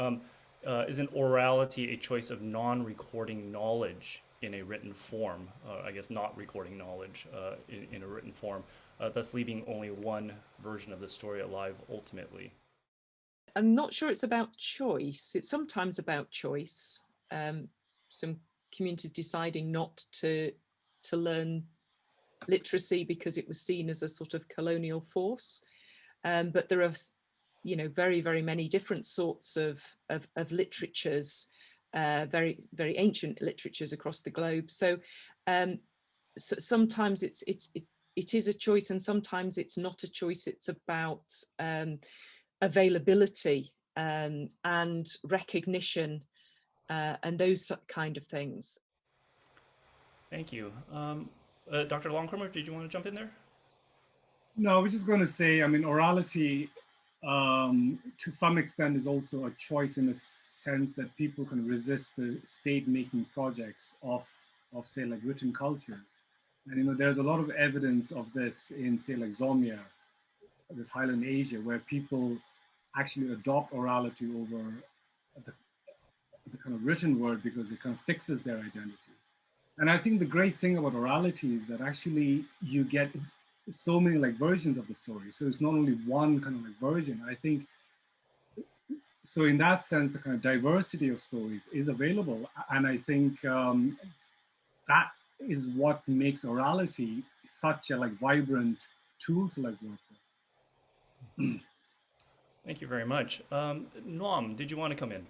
Isn't orality a choice of non-recording knowledge in a written form? I guess not recording knowledge in a written form, thus leaving only one version of the story alive ultimately? I'm not sure it's about choice. It's sometimes about choice. Some communities deciding not to learn literacy because it was seen as a sort of colonial force. But there are, you know, very, very many different sorts of literatures, very, very ancient literatures across the globe. So, so sometimes it is a choice, and sometimes it's not a choice. It's about availability and recognition and those kind of things. Thank you. Dr. Longkumer, did you want to jump in there? No, I was just going to say, I mean, orality to some extent is also a choice, in the sense that people can resist the state-making projects of say, like written cultures. And, you know, there's a lot of evidence of this in, say, like Zomia, this Highland Asia, where people actually adopt orality over the kind of written word because it kind of fixes their identity. And I think the great thing about orality is that actually you get so many like versions of the story. So it's not only one kind of like version. I think, so in that sense, the kind of diversity of stories is available. And I think that is what makes orality such a like vibrant tool to like work with. Thank you very much. Noam, did you want to come in?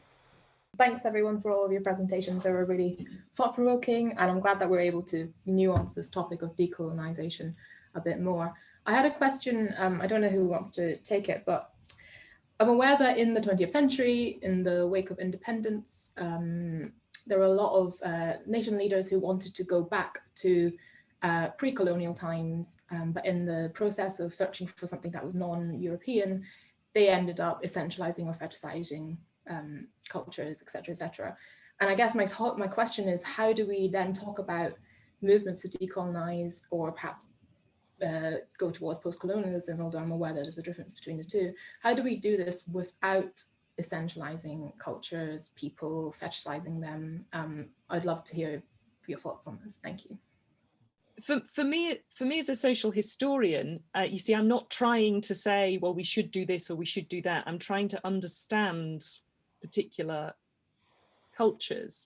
Thanks everyone for all of your presentations. They were really thought-provoking, and I'm glad that we're able to nuance this topic of decolonization a bit more. I had a question, I don't know who wants to take it, but I'm aware that in the 20th century, in the wake of independence, there were a lot of nation leaders who wanted to go back to pre-colonial times, but in the process of searching for something that was non-European, they ended up essentializing or fetishizing cultures, etc., etc. And I guess my question is, how do we then talk about movements to decolonize, or perhaps go towards post-colonialism, although I'm aware that there's a difference between the two. How do we do this without essentializing cultures, people, fetishizing them? I'd love to hear your thoughts on this. Thank you. For me as a social historian, you see, I'm not trying to say, well, we should do this or we should do that. I'm trying to understand particular cultures.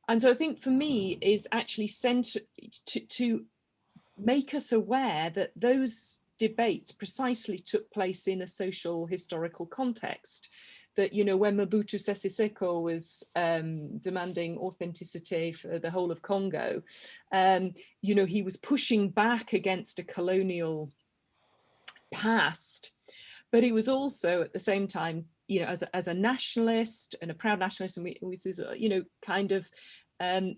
And so I think for me is actually to make us aware that those debates precisely took place in a social historical context. That, you know, when Mobutu Sese Seko was demanding authenticity for the whole of Congo, you know, he was pushing back against a colonial past, but he was also at the same time, you know, as a nationalist and a proud nationalist, and with his, you know, kind of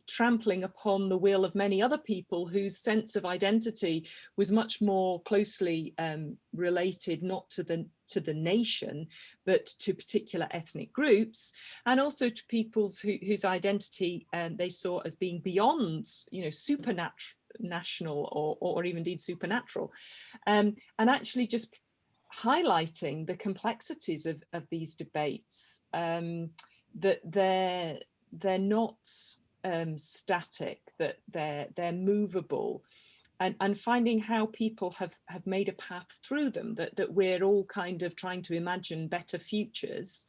trampling upon the will of many other people whose sense of identity was much more closely related not to the nation, but to particular ethnic groups, and also to people whose identity they saw as being beyond, you know, supranational or even indeed supernatural, and actually just highlighting the complexities of these debates, that they're not static, that they're movable, and finding how people have made a path through them, that we're all kind of trying to imagine better futures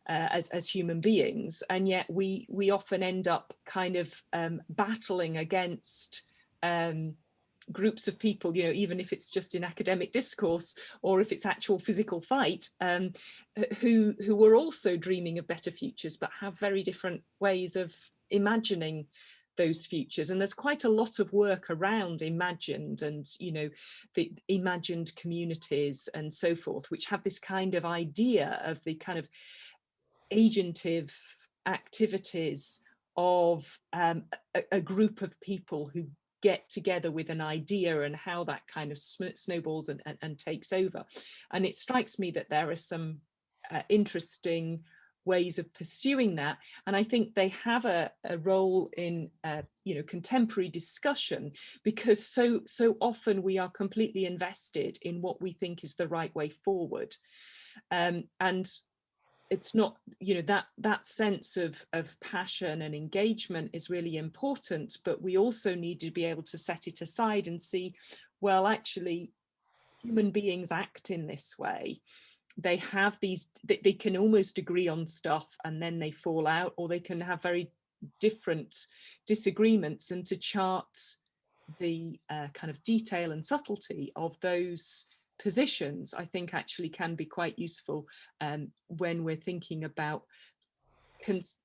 as human beings, and yet we often end up kind of battling against groups of people, you know, even if it's just in academic discourse or if it's actual physical fight, who were also dreaming of better futures but have very different ways of imagining those futures. And there's quite a lot of work around imagined and, you know, the imagined communities and so forth, which have this kind of idea of the kind of agentive activities of a group of people who get together with an idea and how that kind of snowballs and takes over. And it strikes me that there are some interesting ways of pursuing that, and I think they have a role in contemporary discussion, because so often we are completely invested in what we think is the right way forward, and it's not, that sense of passion and engagement is really important, but we also need to be able to set it aside and see, well, actually human beings act in this way. They have these, they can almost agree on stuff and then they fall out, or they can have very different disagreements, and to chart the kind of detail and subtlety of those positions, I think actually can be quite useful when we're thinking about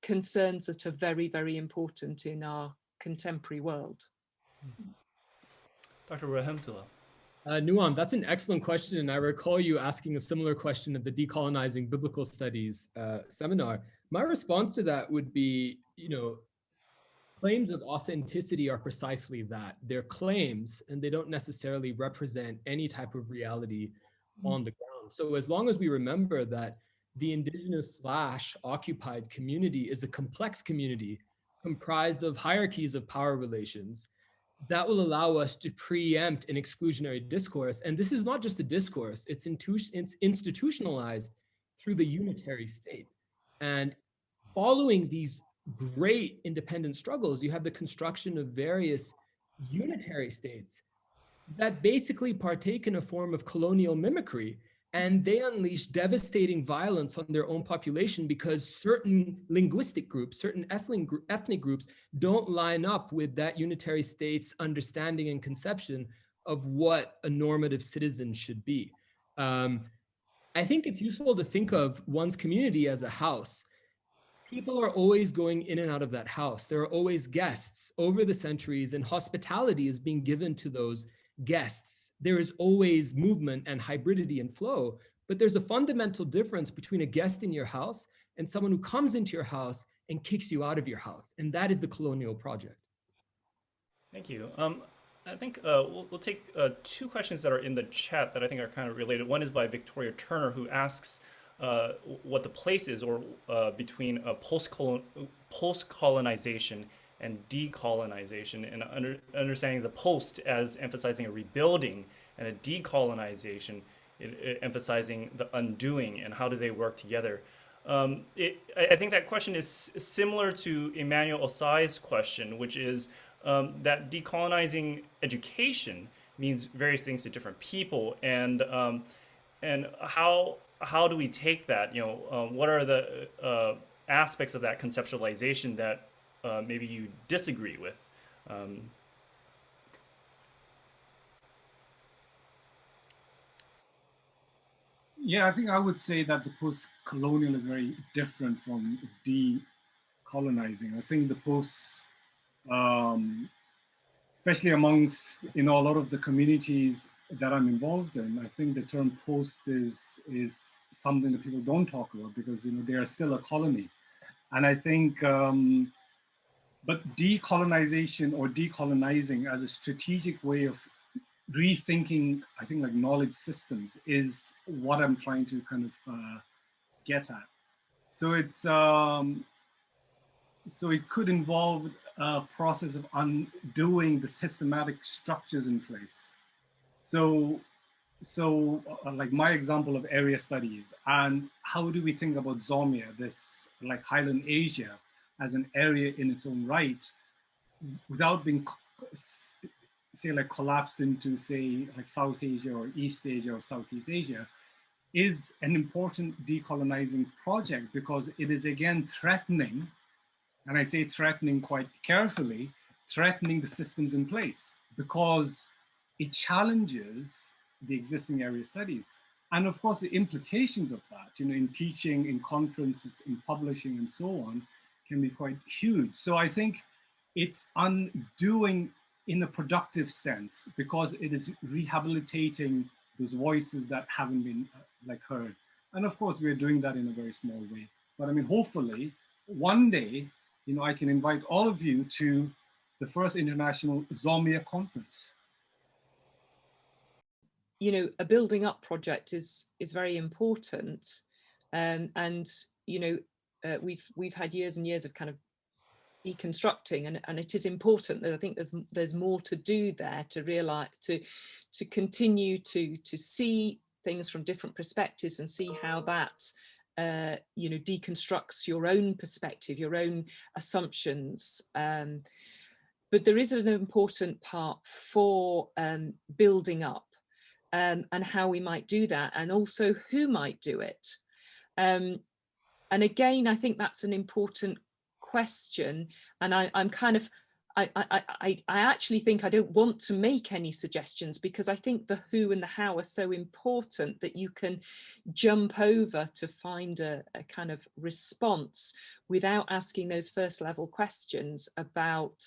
concerns that are very, very important in our contemporary world. Dr. Rahemtulla. Nuam, that's an excellent question. And I recall you asking a similar question at the Decolonizing Biblical Studies seminar. My response to that would be, claims of authenticity are precisely that. They're claims, and they don't necessarily represent any type of reality on the ground. So as long as we remember that the indigenous/occupied community is a complex community comprised of hierarchies of power relations, that will allow us to preempt an exclusionary discourse. And this is not just a discourse, it's institutionalized through the unitary state. And following these great independent struggles, you have the construction of various unitary states that basically partake in a form of colonial mimicry, and they unleash devastating violence on their own population because certain linguistic groups, certain ethnic groups don't line up with that unitary state's understanding and conception of what a normative citizen should be. I think it's useful to think of one's community as a house. People are always going in and out of that house. There are always guests over the centuries, and hospitality is being given to those guests. There is always movement and hybridity and flow, but there's a fundamental difference between a guest in your house and someone who comes into your house and kicks you out of your house. And that is the colonial project. Thank you. I think we'll take two questions that are in the chat that I think are kind of related. One is by Victoria Turner, who asks what the place is or between post-colonization and decolonization, and understanding the post as emphasizing a rebuilding, and a decolonization emphasizing the undoing, and how do they work together. I think that question is similar to Emmanuel Osai's question, which is that decolonizing education means various things to different people, and how do we take that? What are the aspects of that conceptualization that maybe you disagree with? Yeah, I think I would say that the post-colonial is very different from decolonizing. I think the post, especially amongst a lot of the communities that I'm involved in, I think the term post is something that people don't talk about, because they are still a colony. And I think, but decolonization or decolonizing as a strategic way of rethinking, I think, like knowledge systems is what I'm trying to kind of get at. So it's so it could involve a process of undoing the systematic structures in place. So like my example of area studies, and how do we think about Zomia, this like Highland Asia, as an area in its own right, without being, say, like collapsed into, say, like South Asia or East Asia or Southeast Asia, is an important decolonizing project, because it is again threatening, and I say threatening quite carefully, threatening the systems in place, because it challenges the existing area studies. And of course, the implications of that, in teaching, in conferences, in publishing, and so on, can be quite huge. So I think it's undoing in a productive sense, because it is rehabilitating those voices that haven't been like heard. And of course, we're doing that in a very small way. But I mean, hopefully, one day, I can invite all of you to the first international Zomia conference? You know, a building up project is very important, and you know, we've had years and years of kind of deconstructing, and it is important that I think there's more to do there, to realize, to continue to see things from different perspectives and see how that you know, deconstructs your own perspective, your own assumptions. But there is an important part for building up, and how we might do that, and also who might do it. And again, I think that's an important question, and I'm kind of, I actually think I don't want to make any suggestions, because I think the who and the how are so important that you can jump over to find a kind of response without asking those first level questions about,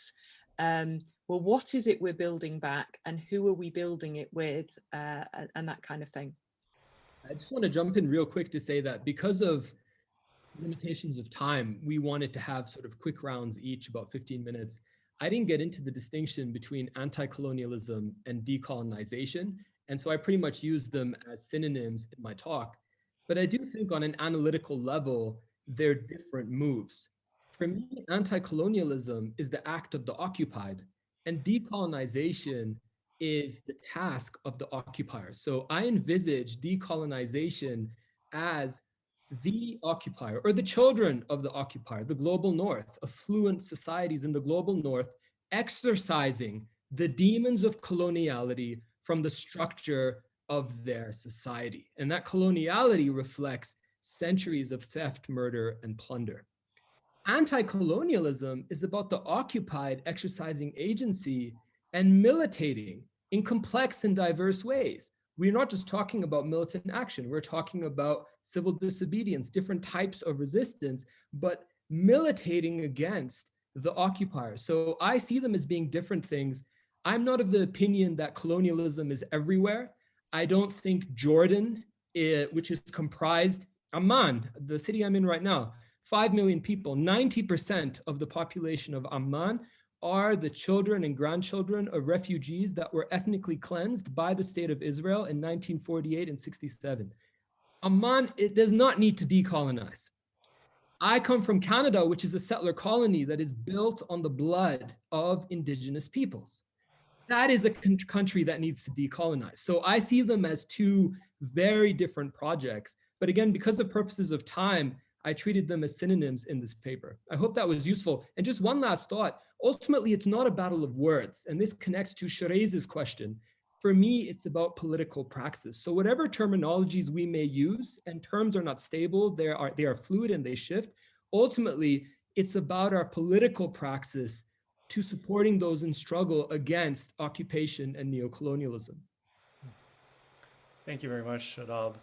well, what is it we're building back, and who are we building it with, and that kind of thing. I just want to jump in real quick to say that because of limitations of time, we wanted to have sort of quick rounds each, about 15 minutes. I didn't get into the distinction between anti-colonialism and decolonization, and so I pretty much used them as synonyms in my talk. But I do think on an analytical level, they're different moves. For me, anti-colonialism is the act of the occupied, and decolonization is the task of the occupier. So I envisage decolonization as the occupier, or the children of the occupier, the global north, affluent societies in the global north, exercising the demons of coloniality from the structure of their society. And that coloniality reflects centuries of theft, murder, and plunder. Anti-colonialism is about the occupied exercising agency and militating in complex and diverse ways. We're not just talking about militant action, we're talking about civil disobedience, different types of resistance, but militating against the occupier. So I see them as being different things. I'm not of the opinion that colonialism is everywhere. I don't think Jordan, which is comprised, Amman, the city I'm in right now, 5 million people, 90% of the population of Amman are the children and grandchildren of refugees that were ethnically cleansed by the state of Israel in 1948 and 67. Amman, it does not need to decolonize. I come from Canada, which is a settler colony that is built on the blood of indigenous peoples. That is a country that needs to decolonize. So I see them as two very different projects. But again, because of purposes of time, I treated them as synonyms in this paper. I hope that was useful. And just one last thought. Ultimately, it's not a battle of words. And this connects to Shereze's question. For me, it's about political praxis. So whatever terminologies we may use, and terms are not stable, they are fluid and they shift. Ultimately, it's about our political praxis to supporting those in struggle against occupation and neocolonialism. Thank you very much, Shadab.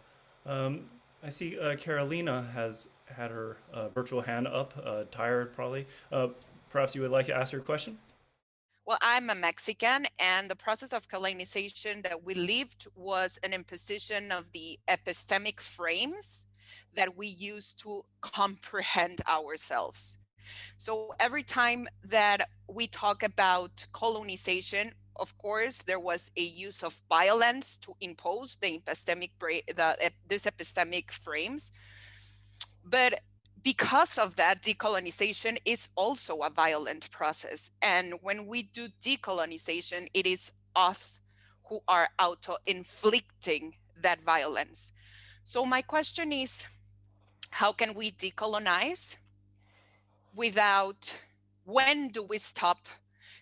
I see Carolina has had her virtual hand up, tired probably. Perhaps you would like to ask her a question? Well, I'm a Mexican, and the process of colonization that we lived was an imposition of the epistemic frames that we use to comprehend ourselves. So every time that we talk about colonization, of course, there was a use of violence to impose the these epistemic frames. But because of that, decolonization is also a violent process. And when we do decolonization, it is us who are auto-inflicting that violence. So my question is, how can we decolonize without, when do we stop?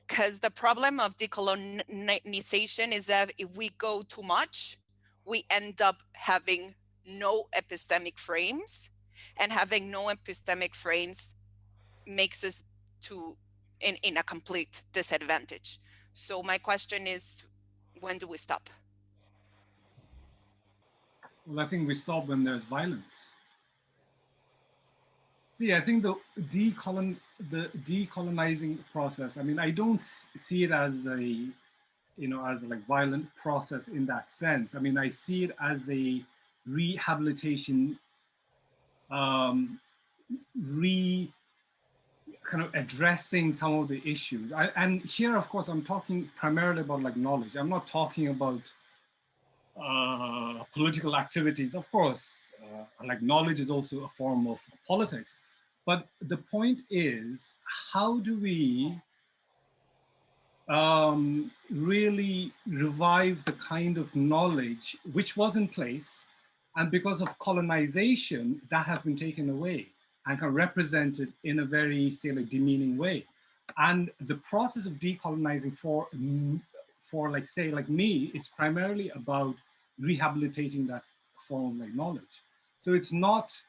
Because the problem of decolonization is that if we go too much, we end up having no epistemic frames, and having no epistemic frames makes us in a complete disadvantage. So my question is, when do we stop? Well, I think we stop when there's violence. See, I think the decolonizing process, I mean, I don't see it as a, as a like violent process in that sense. I mean, I see it as a rehabilitation, kind of addressing some of the issues. And here, of course, I'm talking primarily about like knowledge. I'm not talking about political activities. Of course, like knowledge is also a form of politics. But the point is, how do we really revive the kind of knowledge which was in place, and because of colonization, that has been taken away and kind of represented in a very, say, like demeaning way. And the process of decolonizing for like, say, like me, is primarily about rehabilitating that form of like knowledge. So it's not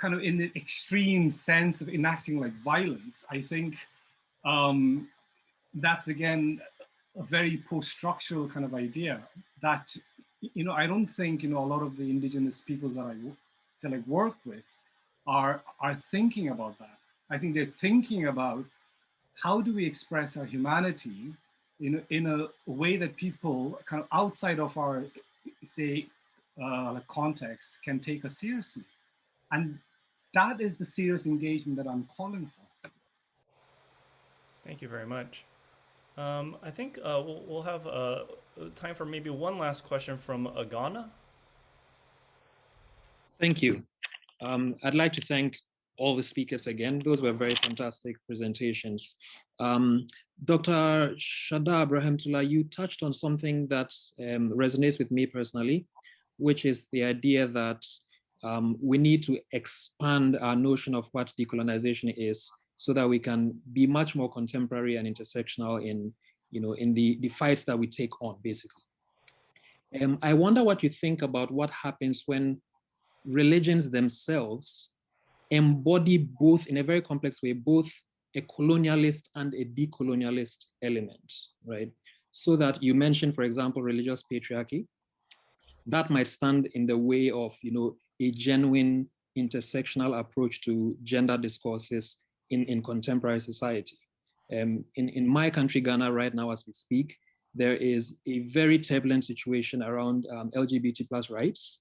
kind of in the extreme sense of enacting like violence. I think that's again a very post-structural kind of idea that, you know, I don't think, you know, a lot of the indigenous peoples that I like work with are thinking about that. I think they're thinking about how do we express our humanity in a way that people kind of outside of our, say, context can take us seriously. And that is the serious engagement that I'm calling for. Thank you very much. I think we'll have time for maybe one last question from Agana. Thank you. I'd like to thank all the speakers again. Those were very fantastic presentations. Dr. Shadab Rahemtulla, you touched on something that resonates with me personally, which is the idea that we need to expand our notion of what decolonization is, so that we can be much more contemporary and intersectional in, you know, in the fights that we take on, basically. I wonder what you think about what happens when religions themselves embody both, in a very complex way, both a colonialist and a decolonialist element, right? So that you mentioned, for example, religious patriarchy. That might stand in the way of, you know, a genuine intersectional approach to gender discourses in contemporary society. In my country, Ghana, right now as we speak, there is a very turbulent situation around LGBT plus rights.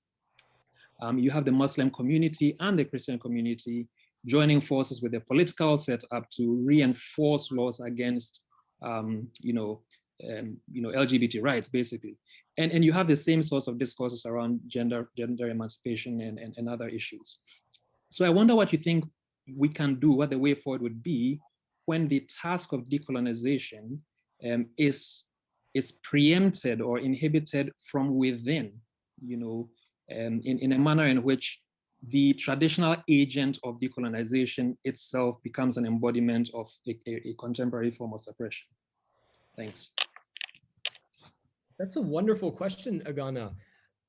You have the Muslim community and the Christian community joining forces with the political setup to reinforce laws against, LGBT rights, basically. And you have the same sorts of discourses around gender emancipation and other issues. So I wonder what you think we can do, what the way forward would be when the task of decolonization is preempted or inhibited from within, you know, in a manner in which the traditional agent of decolonization itself becomes an embodiment of a contemporary form of suppression. Thanks. That's a wonderful question, Agana.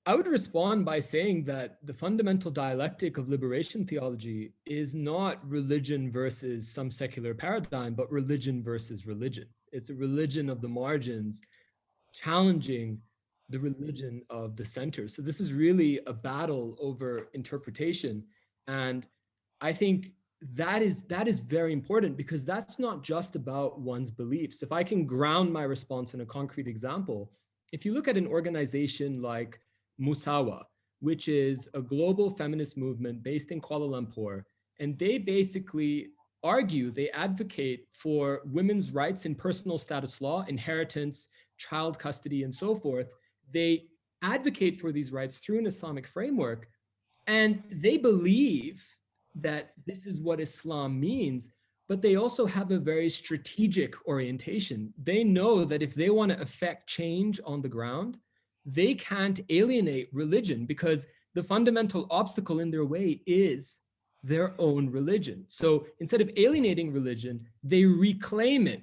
I would respond by saying that the fundamental dialectic of liberation theology is not religion versus some secular paradigm, but religion versus religion. It's a religion of the margins challenging the religion of the center. So this is really a battle over interpretation. And I think that is very important, because that's not just about one's beliefs. If I can ground my response in a concrete example, if you look at an organization like Musawa, which is a global feminist movement based in Kuala Lumpur, and they basically argue, they advocate for women's rights in personal status law, inheritance, child custody, and so forth. They advocate for these rights through an Islamic framework, and they believe that this is what Islam means, but they also have a very strategic orientation. They know that if they want to affect change on the ground, they can't alienate religion, because the fundamental obstacle in their way is their own religion. So instead of alienating religion, they reclaim it,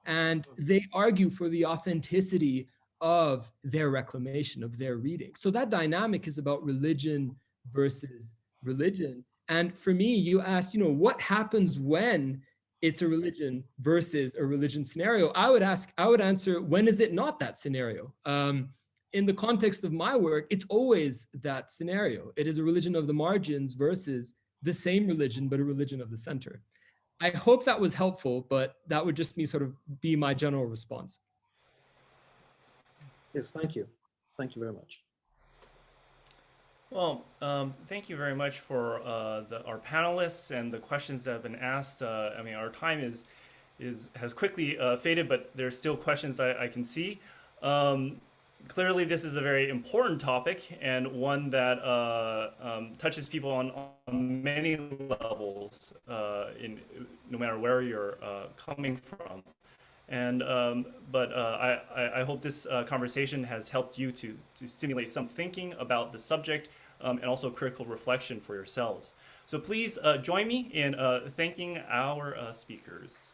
and they argue for the authenticity of their reclamation, of their reading. So that dynamic is about religion versus religion. And for me, you asked, you know, what happens when it's a religion versus a religion scenario? I would answer, when is it not that scenario? In the context of my work, it's always that scenario. It is a religion of the margins versus the same religion, but a religion of the center. I hope that was helpful, but that would just be my general response. Yes, thank you. Thank you very much. Well, thank you very much for our panelists and the questions that have been asked. I mean, our time has quickly faded, but there's still questions I can see. Clearly, this is a very important topic and one that touches people on many levels, no matter where you're coming from. And I hope this conversation has helped you to stimulate some thinking about the subject and also critical reflection for yourselves. So please join me in thanking our speakers.